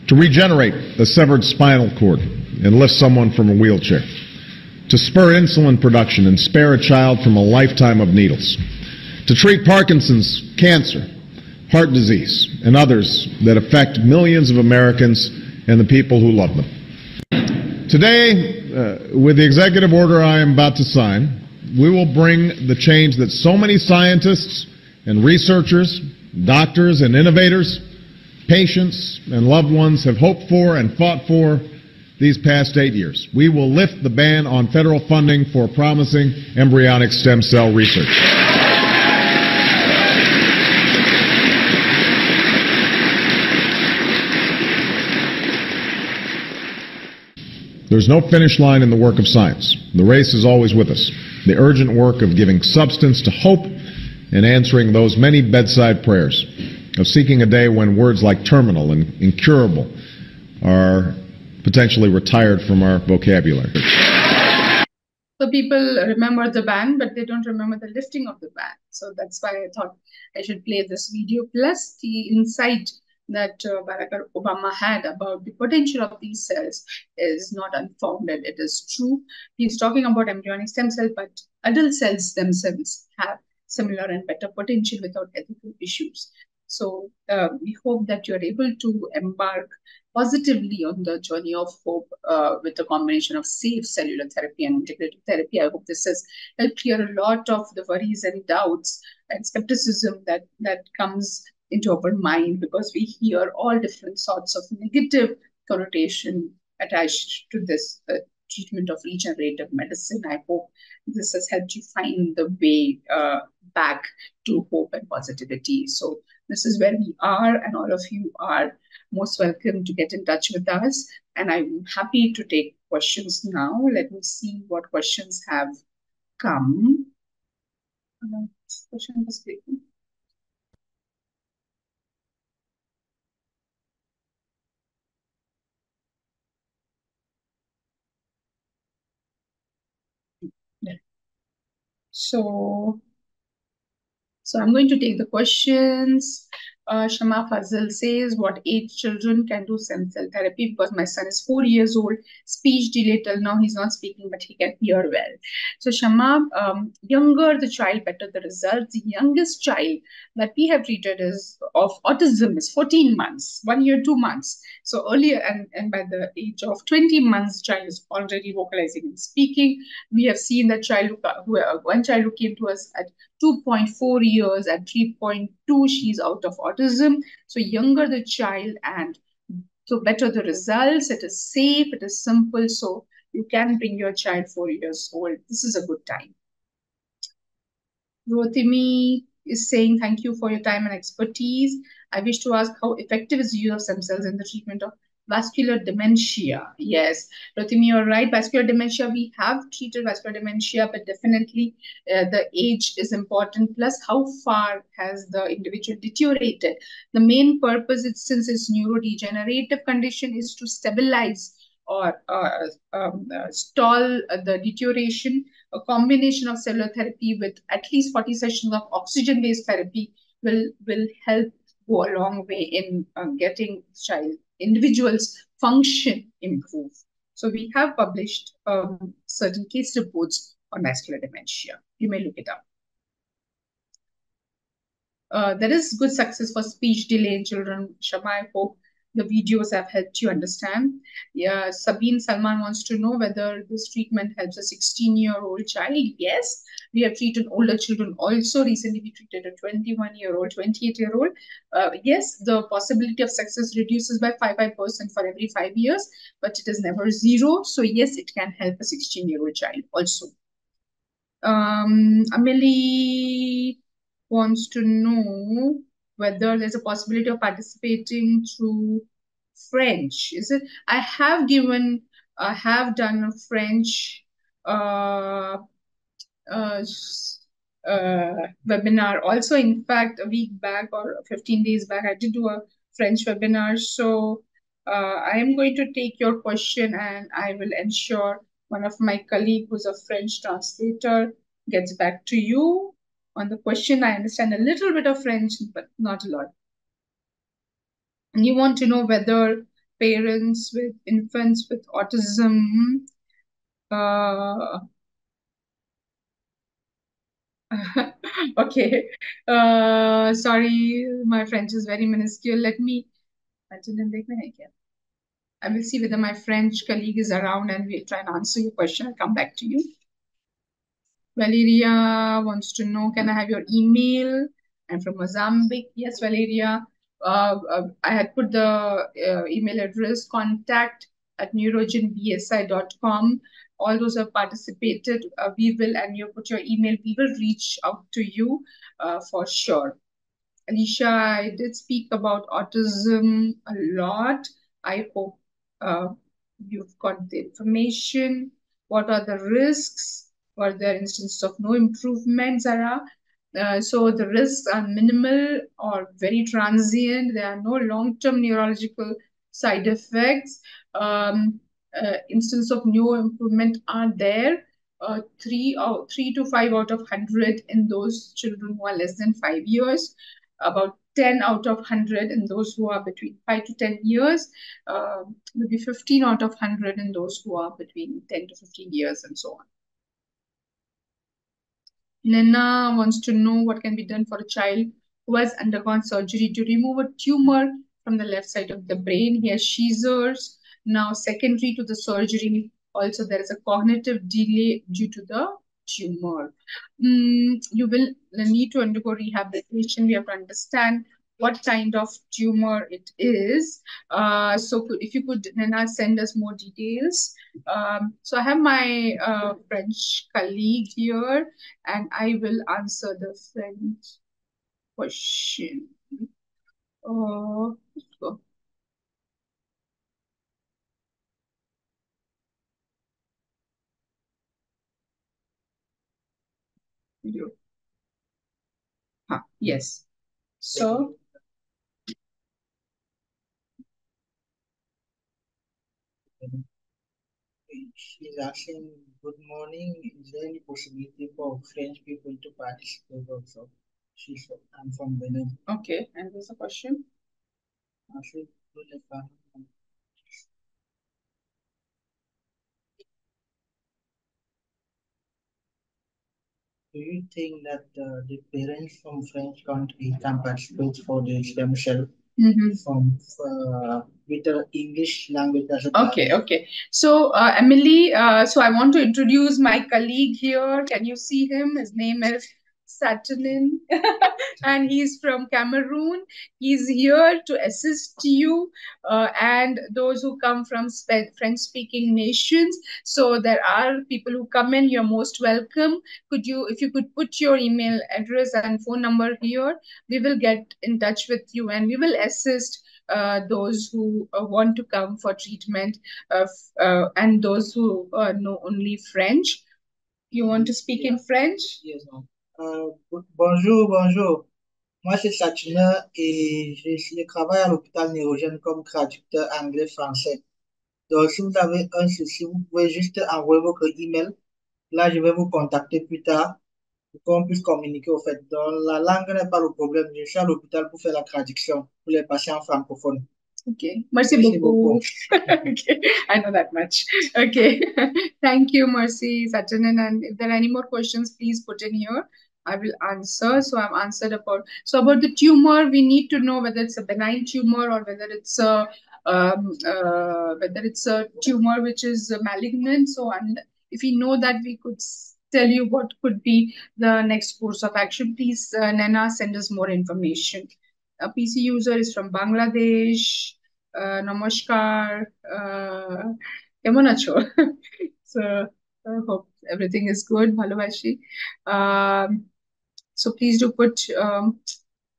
to regenerate a severed spinal cord and lift someone from a wheelchair, to spur insulin production and spare a child from a lifetime of needles, to treat Parkinson's, cancer, heart disease, and others that affect millions of Americans and the people who love them. Today, with the executive order I am about to sign, we will bring the change that so many scientists and researchers, doctors and innovators, patients and loved ones have hoped for and fought for these past 8 years. We will lift the ban on federal funding for promising embryonic stem cell research. There's no finish line in the work of science. The race is always with us. The urgent work of giving substance to hope and answering those many bedside prayers, of seeking a day when words like terminal and incurable are potentially retired from our vocabulary. So people remember the ban, but they don't remember the lifting of the ban. So that's why I thought I should play this video, plus the insight that Barack Obama had about the potential of these cells is not unfounded. It is true. He's talking about embryonic stem cell, but adult cells themselves have similar and better potential without ethical issues. So we hope that you're able to embark positively on the journey of hope with a combination of safe cellular therapy and integrative therapy. I hope this has helped clear a lot of the worries and doubts and skepticism that comes into our mind, because we hear all different sorts of negative connotation attached to this treatment of regenerative medicine. I hope this has helped you find the way back to hope and positivity. So this is where we are, and all of you are most welcome to get in touch with us. And I'm happy to take questions now. Let me see what questions have come. Question was clicking. So I'm going to take the questions. Shama Fazil says, what age children can do stem cell therapy? Because my son is 4 years old, speech delay till now, he's not speaking, but he can hear well. So Shama, younger the child, better the results. The youngest child that we have treated is of autism is 14 months, 1 year, 2 months. So earlier, and by the age of 20 months, child is already vocalizing and speaking. We have seen that child, one child who came to us at 2.4 years, at 3.2, she's out of autism. So younger the child, and so better the results. It is safe, it is simple, so you can bring your child 4 years old. This is a good time. Rotimi is saying, thank you for your time and expertise. I wish to ask, how effective is the use of stem cells in the treatment of vascular dementia? Yes, Rotimi, you're right. Vascular dementia, we have treated vascular dementia, but definitely the age is important. Plus, how far has the individual deteriorated? The main purpose, since it's neurodegenerative condition, is to stabilize or stall the deterioration. A combination of cellular therapy with at least 40 sessions of oxygen-based therapy will help go a long way in getting individuals' function improve. So we have published certain case reports on vascular dementia. You may look it up. There is good success for speech delay in children. Shama, I hope the videos have helped you understand. Yeah, Sabine Salman wants to know whether this treatment helps a 16-year-old child. Yes, we have treated older children also. Recently, we treated a 21-year-old, 28-year-old. Yes, the possibility of success reduces by 5% for every 5 years, but it is never zero. So yes, it can help a 16-year-old child also. Amelie wants to know whether there's a possibility of participating through French. Is it? I have done a French webinar. Also, in fact, a week back or 15 days back, I did do a French webinar. So I am going to take your question, and I will ensure one of my colleagues who's a French translator gets back to you on the question. I understand a little bit of French, but not a lot. And you want to know whether parents with infants with autism okay. Sorry, my French is very minuscule. Let me. I will see whether my French colleague is around and we'll try and answer your question. I'll come back to you. Valeria wants to know, can I have your email? I'm from Mozambique. Yes, Valeria. I had put the email address contact@neurogenbsi.com. All those who have participated, we will, and you put your email, we will reach out to you for sure. Alicia, I did speak about autism a lot. I hope You've got the information. What are the risks? Were there instances of no improvement, Zara? So the risks are minimal or very transient. There are no long-term neurological side effects. Instances of no improvement are there. 3 to 5 out of 100 in those children who are less than 5 years. About 10 out of 100 in those who are between 5 to 10 years, maybe 15 out of 100 in those who are between 10 to 15 years, and so on. Nina wants to know what can be done for a child who has undergone surgery to remove a tumor from the left side of the brain. He has seizures. Now, secondary to the surgery, also there is a cognitive delay due to the tumor. You will need to undergo rehabilitation. We have to understand what kind of tumor it is. So if you could, Nana, send us more details. So I have my French colleague here, and I will answer the French question. Let's go. Video. Yes. So. She's asking, good morning, is there any possibility for French people to participate also? I'm from Benin. Okay, and what's the question? Do you think that the parents from French country can participate for the stem cell from with the English language as a Okay. So Emily, so I want to introduce my colleague here. Can you see him? His name is Satanin, and he's from Cameroon. He's here to assist you and those who come from French-speaking nations. So there are people who come in. You're most welcome. If you could put your email address and phone number here, we will get in touch with you and we will assist those who want to come for treatment and those who know only French. You want to speak in French? Yes, ma'am. Bonjour. Moi, c'est Satina et je travaille à l'hôpital NeuroGen comme traducteur anglais-français. Donc, si vous avez un souci, vous pouvez juste envoyer votre email. Là, je vais vous contacter plus tard pour qu'on puisse communiquer au fait. Donc, la langue n'est pas le problème. Je suis à l'hôpital pour faire la traduction pour les patients francophones. Okay. Merci beaucoup. Okay. I know that much. Okay. Thank you, Mercy, Satanan. And if there are any more questions, please put in here. I will answer. So I've answered about the tumor. We need to know whether it's a benign tumor or whether it's a tumor which is malignant. So if we know that, we could tell you what could be the next course of action. Please, Nana, send us more information. A PC user is from Bangladesh. Namaskar. So I hope everything is good. Bhalobashi. So please do put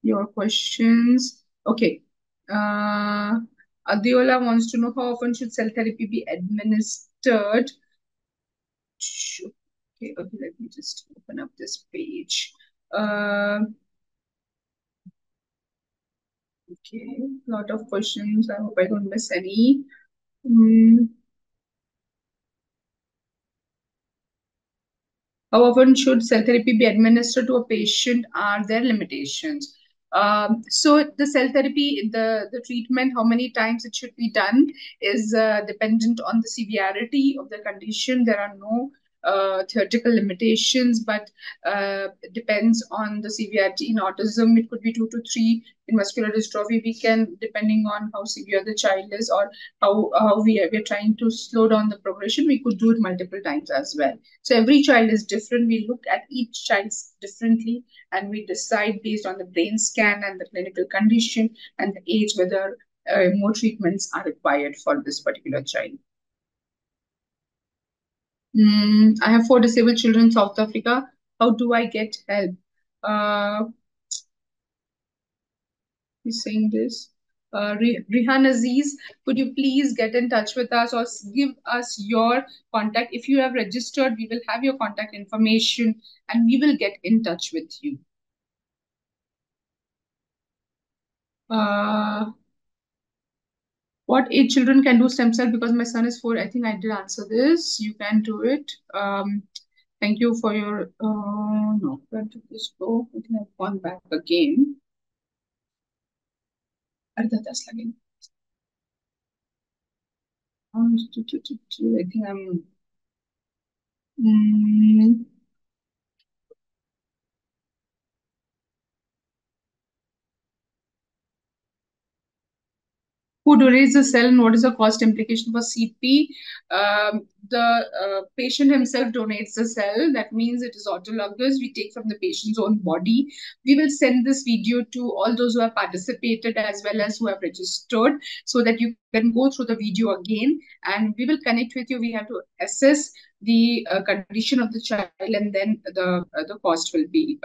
your questions. Okay. Adiola wants to know how often should cell therapy be administered. Okay, let me just open up this page. Okay, lot of questions. I hope I don't miss any. How often should cell therapy be administered to a patient? Are there limitations? So the cell therapy, the treatment, how many times it should be done is dependent on the severity of the condition. There are no theoretical limitations, but it depends on the severity. In autism, it could be 2 to 3. In muscular dystrophy, we can, depending on how severe the child is or how we are trying to slow down the progression, we could do it multiple times as well. So every child is different. We look at each child differently and we decide based on the brain scan and the clinical condition and the age whether more treatments are required for this particular child. I have 4 disabled children in South Africa. How do I get help? He's saying this. Rihan Aziz, could you please get in touch with us or give us your contact? If you have registered, we will have your contact information and we will get in touch with you. What age children can do stem cell? Because my son is 4. I think I did answer this. You can do it. Thank you for your. No, where did this go? I think I've gone back again. I think I'm. Who donates the cell and what is the cost implication for CP? The patient himself donates the cell. That means it is autologous. We take from the patient's own body. We will send this video to all those who have participated as well as who have registered so that you can go through the video again and we will connect with you. We have to assess the condition of the child and then the cost will be.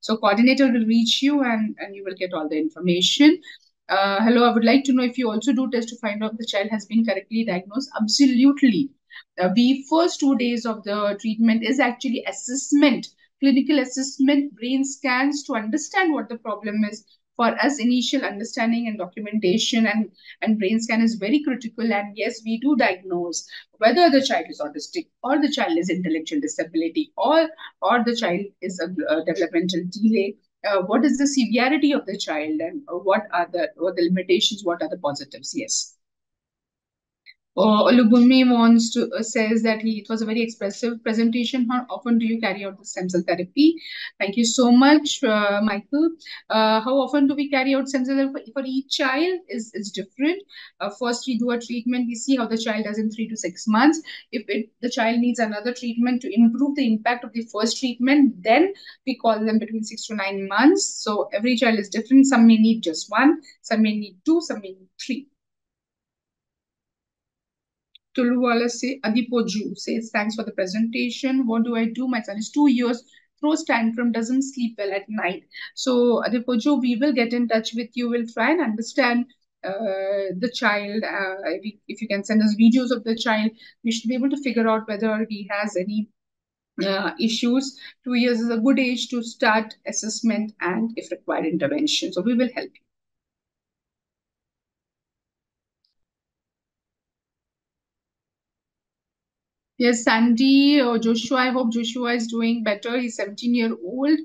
So coordinator will reach you and you will get all the information. Hello, I would like to know if you also do tests to find out if the child has been correctly diagnosed. Absolutely. The first 2 days of the treatment is actually assessment, clinical assessment, brain scans to understand what the problem is. For us, initial understanding and documentation and brain scan is very critical. And yes, we do diagnose whether the child is autistic or the child is intellectual disability or the child is a developmental delay. What is the severity of the child and what are the limitations, what are the positives? Yes. Olubunmi wants to says that it was a very expressive presentation. How often do you carry out the stem cell therapy? Thank you so much, Michael. How often do we carry out stem cell therapy for each child is different. First, we do a treatment. We see how the child does in 3 to 6 months. If the child needs another treatment to improve the impact of the first treatment, then we call them between 6 to 9 months. So every child is different. Some may need just 1, some may need 2, some may need 3. Tuluwala Adipoju says, thanks for the presentation. What do I do? My son is 2 years, throws tantrum, doesn't sleep well at night. So Adipoju, we will get in touch with you. We'll try and understand the child. If you can send us videos of the child, we should be able to figure out whether he has any issues. 2 years is a good age to start assessment and if required intervention. So we will help you. Yes, Sandy or Joshua, I hope Joshua is doing better. He's 17-year-old.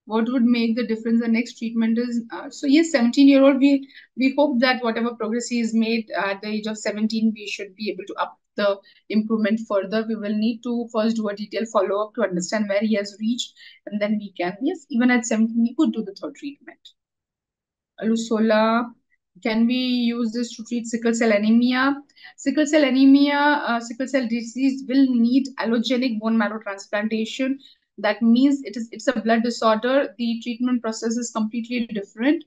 What would make the difference? The next treatment is, so yes, 17-year-old, we hope that whatever progress he has made at the age of 17, we should be able to up the improvement further. We will need to first do a detailed follow-up to understand where he has reached. And then we can, yes, even at 17, we could do the third treatment. Alusola, can we use this to treat sickle cell anemia? Sickle cell anemia, sickle cell disease will need allogenic bone marrow transplantation. That means it's a blood disorder. The treatment process is completely different.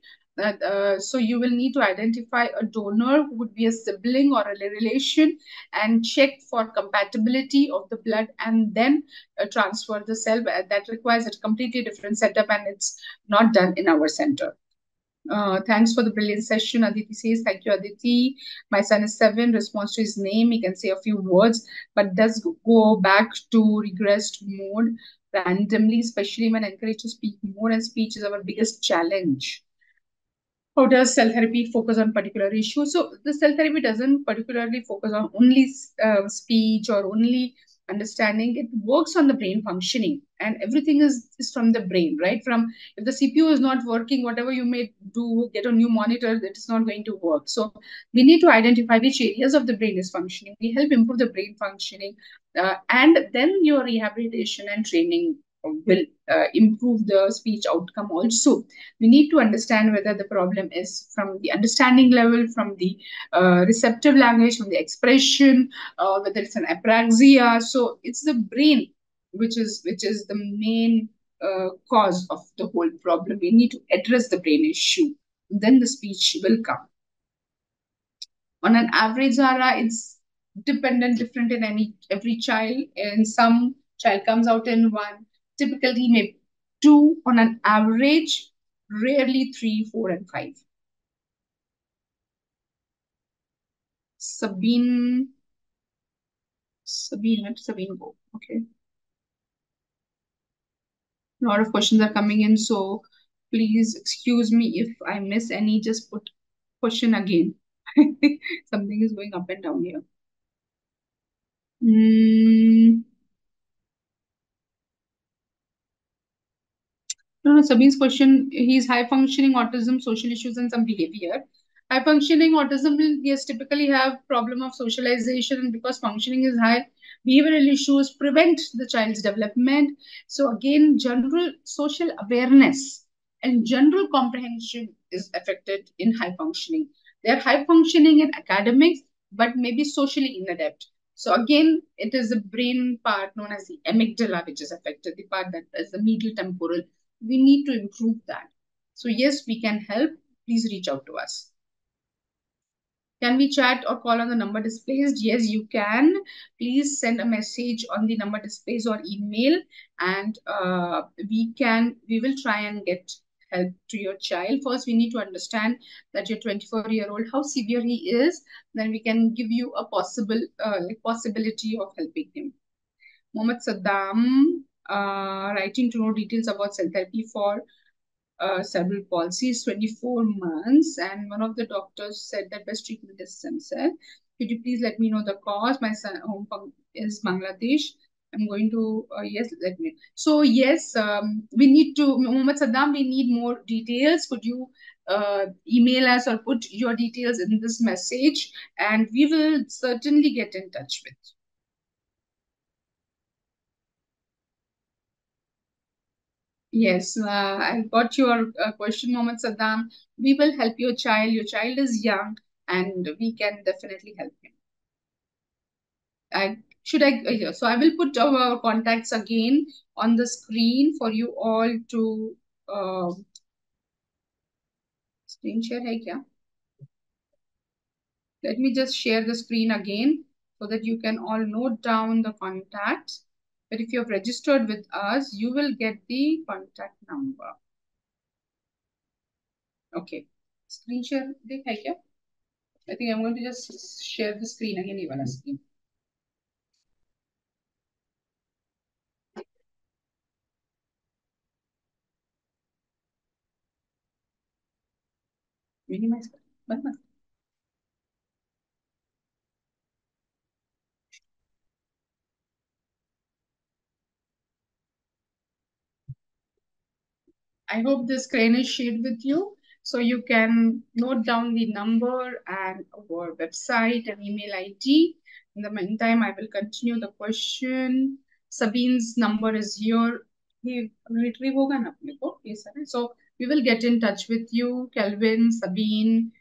So you will need to identify a donor who would be a sibling or a relation and check for compatibility of the blood and then transfer the cell. That requires a completely different setup and it's not done in our center. Thanks for the brilliant session. Aditi says, thank you, Aditi. My son is 7. Responds to his name. He can say a few words, but does go back to regressed mode randomly, especially when encouraged to speak more, and speech is our biggest challenge. How does cell therapy focus on particular issues? So the cell therapy doesn't particularly focus on only speech or only understanding. It works on the brain functioning and everything is from the brain, right? From if the CPU is not working, whatever you may do, get a new monitor, that is not going to work. So we need to identify which areas of the brain is functioning. We help improve the brain functioning and then your rehabilitation and training will improve the speech outcome also. We need to understand whether the problem is from the understanding level, from the receptive language, from the expression, whether it's an apraxia. So it's the brain which is the main cause of the whole problem. We need to address the brain issue. Then the speech will come. On an average, Zara, it's different in every child. And some child comes out in 1, typically maybe 2 on an average. rarely 3, 4, and 5. Sabine, let Sabine go. Okay. A lot of questions are coming in, so please excuse me if I miss any. Just put question again. Something is going up and down here. No, Sabine's question, he's high functioning autism, social issues, and some behavior. High functioning autism will, yes, typically have problem of socialization, and because functioning is high, behavioral issues prevent the child's development. So again, general social awareness and general comprehension is affected in high functioning. They are high functioning in academics, but maybe socially inadept. So again, it is the brain part known as the amygdala, which is affected, the part that is the medial temporal. We need to improve that. So yes, we can help. Please reach out to us. Can we chat or call on the number displayed? Yes, you can. Please send a message on the number displayed or email, and we will try and get help to your child. First, we need to understand that your 24-year-old, how severe he is. Then we can give you a possibility of helping him. Mohammed Saddam, writing to know details about cell therapy for cerebral palsy is 24 months, and one of the doctors said that best treatment is stem cell. Could you please let me know the cause? My son home is Bangladesh. I'm going to yes, let me. So yes, we need to Muhammad Saddam. We need more details. Could you email us or put your details in this message, and we will certainly get in touch with you. Yes, I got your question, Mohammed Saddam. We will help your child. Your child is young, and we can definitely help him. So I will put our contacts again on the screen for you all to screen share. Hai kya? Let me just share the screen again so that you can all note down the contacts. But if you have registered with us, you will get the contact number. Okay. Screen share. Dekh hai kya? I think I'm going to just share the screen again, even a screen. Minimize. I hope this screen is shared with you, so you can note down the number and our website and email ID. In the meantime, I will continue the question. Sabine's number is here. So we will get in touch with you, Kelvin, Sabine,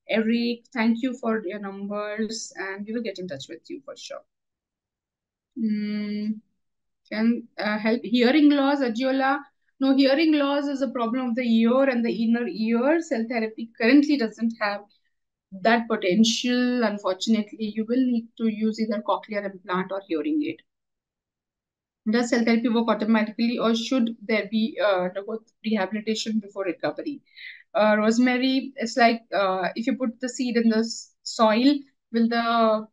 Eric. Thank you for your numbers, and we will get in touch with you for sure. Can help hearing loss, Adiola? No, hearing loss is a problem of the ear and the inner ear. Cell therapy currently doesn't have that potential. Unfortunately, you will need to use either cochlear implant or hearing aid. Does cell therapy work automatically, or should there be rehabilitation before recovery? Rosemary, it's like if you put the seed in the soil, will the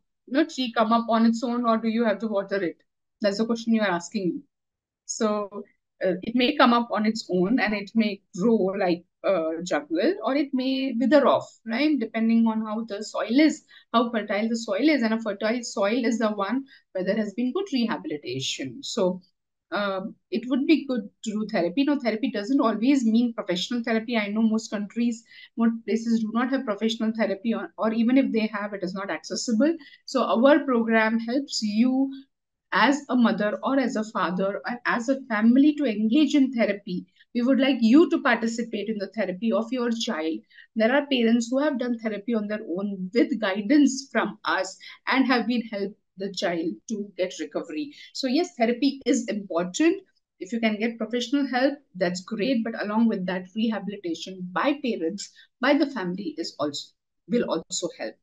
tree come up on its own, or do you have to water it? That's the question you are asking me. So it may come up on its own and it may grow like a jungle, or it may wither off, right? Depending on how the soil is, how fertile the soil is. And a fertile soil is the one where there has been good rehabilitation. So it would be good to do therapy. No, therapy doesn't always mean professional therapy. I know most countries, most places do not have professional therapy, or even if they have, it is not accessible. So our program helps you as a mother or as a father and as a family to engage in therapy. We would like you to participate in the therapy of your child. There are parents who have done therapy on their own with guidance from us and have been helped the child to get recovery. So yes, therapy is important. If you can get professional help, that's great. But along with that, rehabilitation by parents, by the family will also help.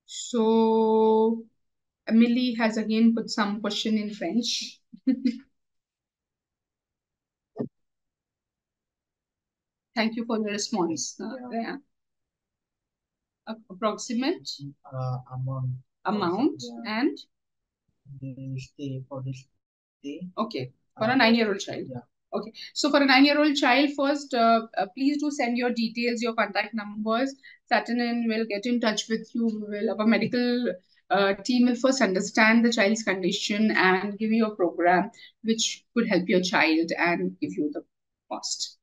So Emily has again put some question in French. Thank you for your response. Yeah. Approximate amount and the stay for the stay. Okay, for a 9-year-old child. Yeah. Okay, so for a 9-year-old child, first, please do send your details, your contact numbers. Saturnin will get in touch with you. Our medical team will first understand the child's condition and give you a program which could help your child and give you the cost.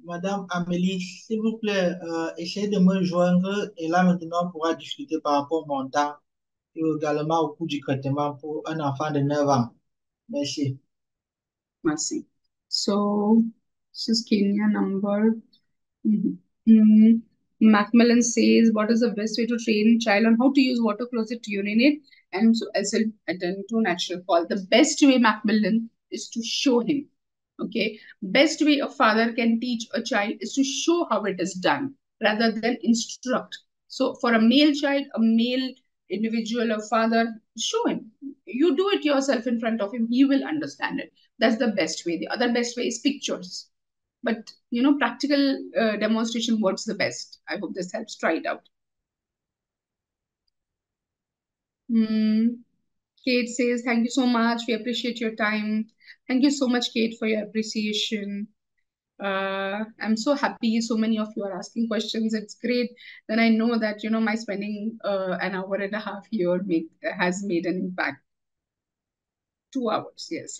Madame Amélie, s'il vous plaît, essayez de me joindre et là maintenant on pourra discuter par rapport au montant et également au coût du traitement pour un enfant de 9 ans. Merci. Merci. So, this is Kenya number. Macmillan says, what is the best way to train child on how to use water closet to urinate and so as attend to natural fall? The best way, Macmillan, is to show him. Okay, best way a father can teach a child is to show how it is done rather than instruct. So for a male child, a male individual or father, show him. You do it yourself in front of him, he will understand it. That's the best way. The other best way is pictures. But, practical demonstration works the best. I hope this helps. Try it out. Kate says, thank you so much. We appreciate your time. Thank you so much, Kate, for your appreciation. I'm so happy so many of you are asking questions. It's great. Then I know that, my spending an hour and a half here has made an impact. 2 hours, yes.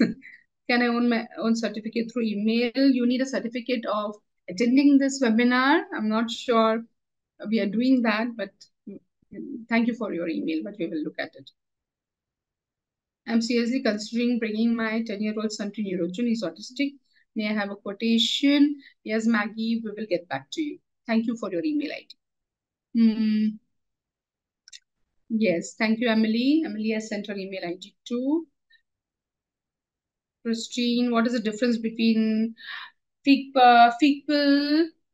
Can I own my own certificate through email? You need a certificate of attending this webinar. I'm not sure we are doing that, but thank you for your email, but we will look at it. I'm seriously considering bringing my 10-year-old son to NeuroGen. He's autistic. May I have a quotation? Yes, Maggie, we will get back to you. Thank you for your email ID. Yes, thank you, Emily. Emily has sent her email ID too. Christine, what is the difference between fecal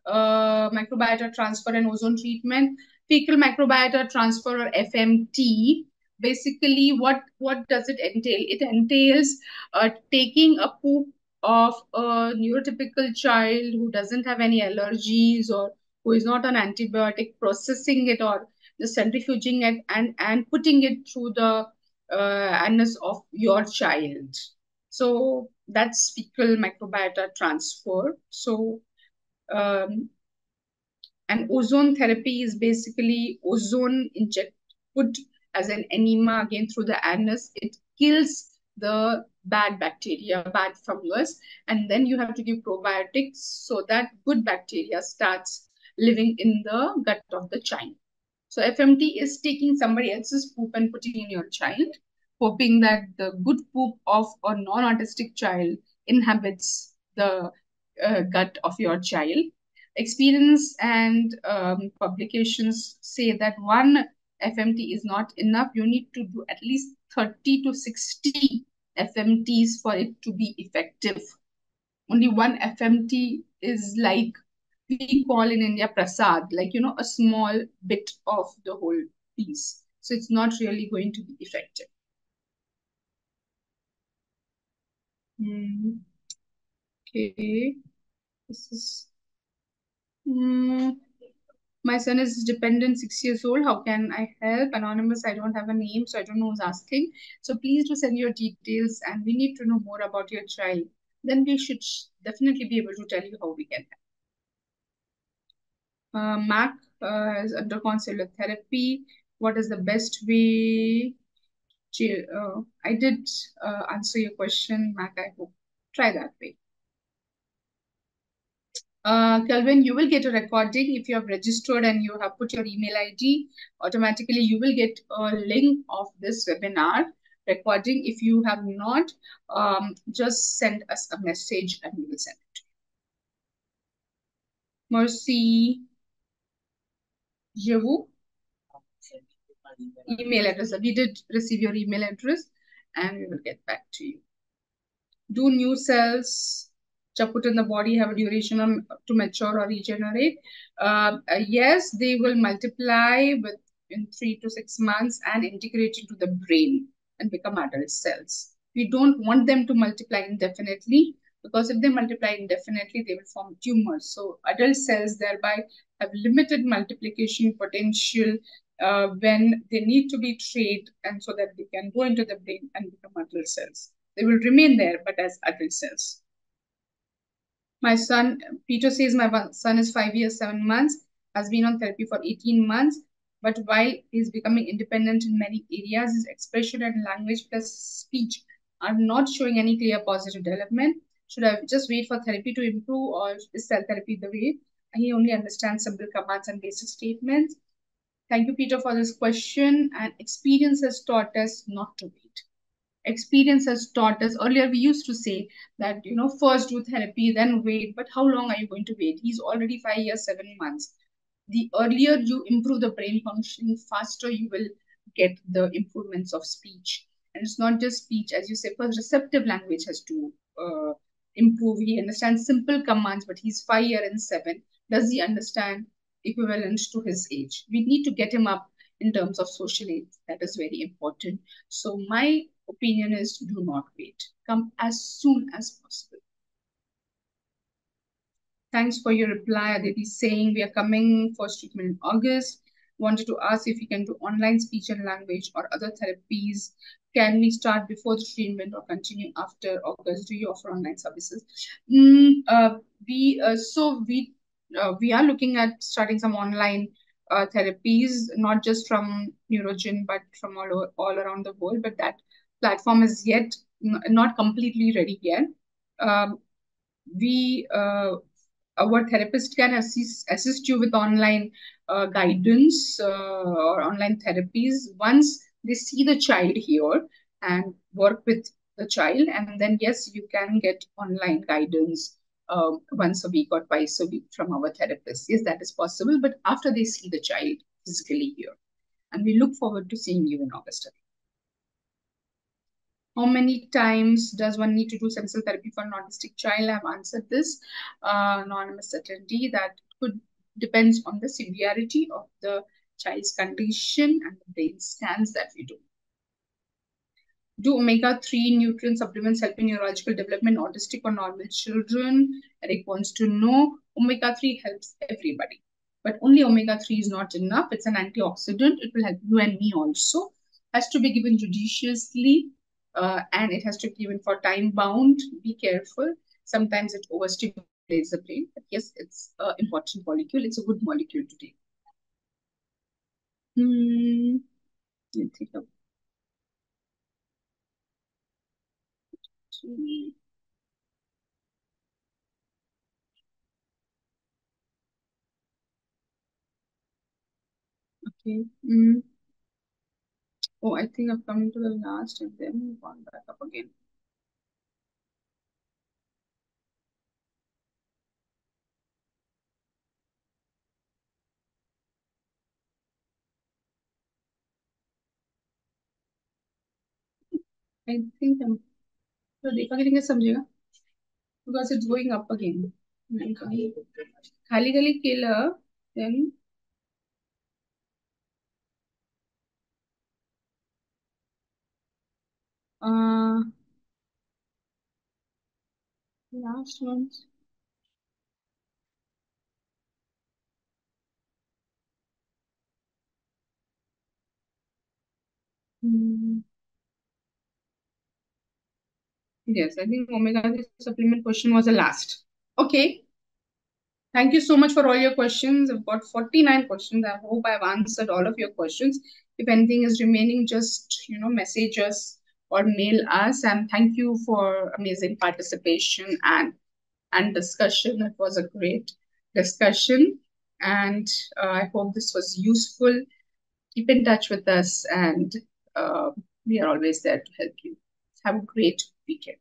microbiota transfer and ozone treatment? Fecal microbiota transfer, or FMT, basically what does it entail? It entails taking a poop of a neurotypical child who doesn't have any allergies or who is not on antibiotic, processing it or the centrifuging it and putting it through the anus of your child. So that's fecal microbiota transfer. So and ozone therapy is basically ozone put as an enema again through the anus. It kills the bad bacteria, bad fungus, and then you have to give probiotics so that good bacteria starts living in the gut of the child. So FMT is taking somebody else's poop and putting in your child, hoping that the good poop of a non-autistic child inhabits the gut of your child. Experience and publications say that one FMT is not enough. You need to do at least 30 to 60 FMTs for it to be effective. Only one FMT is like we call in India prasad, like, a small bit of the whole piece. So it's not really going to be effective. Okay. This is... my son is dependent, 6 years old. How can I help? Anonymous, I don't have a name, so I don't know who's asking. So please do send your details and we need to know more about your child. Then we should definitely be able to tell you how we can help. Mac has undergone cellular therapy. What is the best way? I did answer your question, Mac. I hope. Try that way. Kelvin, you will get a recording if you have registered and you have put your email ID. Automatically, you will get a link of this webinar recording. If you have not, just send us a message and we will send it to you. Mercy Jehu. Email address. We did receive your email address and we will get back to you. Do new cells put in the body have a duration to mature or regenerate? Yes, they will multiply in 3 to 6 months and integrate into the brain and become adult cells. We don't want them to multiply indefinitely. because if they multiply indefinitely, they will form tumors. So adult cells thereby have limited multiplication potential when they need to be trained, and so that they can go into the brain and become adult cells. They will remain there, but as adult cells. My son, Peter says, my son is 5 years, 7 months, has been on therapy for 18 months, but while he's becoming independent in many areas, his expression and language plus speech are not showing any clear positive development. Should I just wait for therapy to improve, or is cell therapy the way? He only understands simple commands and basic statements. Thank you, Peter, for this question. And experience has taught us not to wait. Experience has taught us, earlier we used to say that, first do therapy, then wait. But how long are you going to wait? He's already 5 years, 7 months. The earlier you improve the brain function, faster you will get the improvements of speech. And it's not just speech, as you say, first receptive language has to improve. He understands simple commands, but he's 5 years and 7. Does he understand equivalent to his age? We need to get him up in terms of social aid. That is very important. So my opinion is, do not wait. Come as soon as possible. Thanks for your reply, Aditi, saying we are coming for treatment in August. Wanted to ask if we can do online speech and language or other therapies. Can we start before the treatment or continue after August? Do you offer online services? We are looking at starting some online therapies, not just from NeuroGen, but from all around the world. But that platform is yet not completely ready yet. Our therapist can assist you with online guidance or online therapies once they see the child here and work with the child. And then, yes, you can get online guidance once a week or twice a week from our therapist. Yes, that is possible, but after they see the child physically here. And we look forward to seeing you in August. How many times does one need to do stem cell therapy for an autistic child? I've answered this, anonymous attendee, that depends on the severity of the child's condition and the brain scans that we do. Do omega-3 nutrient supplements help in neurological development, autistic or normal children? Eric wants to know. Omega-3 helps everybody, but only omega-3 is not enough. It's an antioxidant. It will help you and me also. Has to be given judiciously. And it has to be given for time bound. Be careful. Sometimes it overstimulates the brain. But yes, it's an important molecule. It's a good molecule to take. Let's take a okay. Oh, I think I've come to the last and then gone back up again. I think I'm तो देखा कि नहीं समझेगा because it's going up again. खाली खाली केलं then last ones. Yes, I think omega-3 supplement question was the last. Okay. Thank you so much for all your questions. I've got 49 questions. I hope I've answered all of your questions. If anything is remaining, just, message us or mail us. And thank you for amazing participation and discussion. It was a great discussion. And I hope this was useful. Keep in touch with us, and we are always there to help you. Have a great weekend.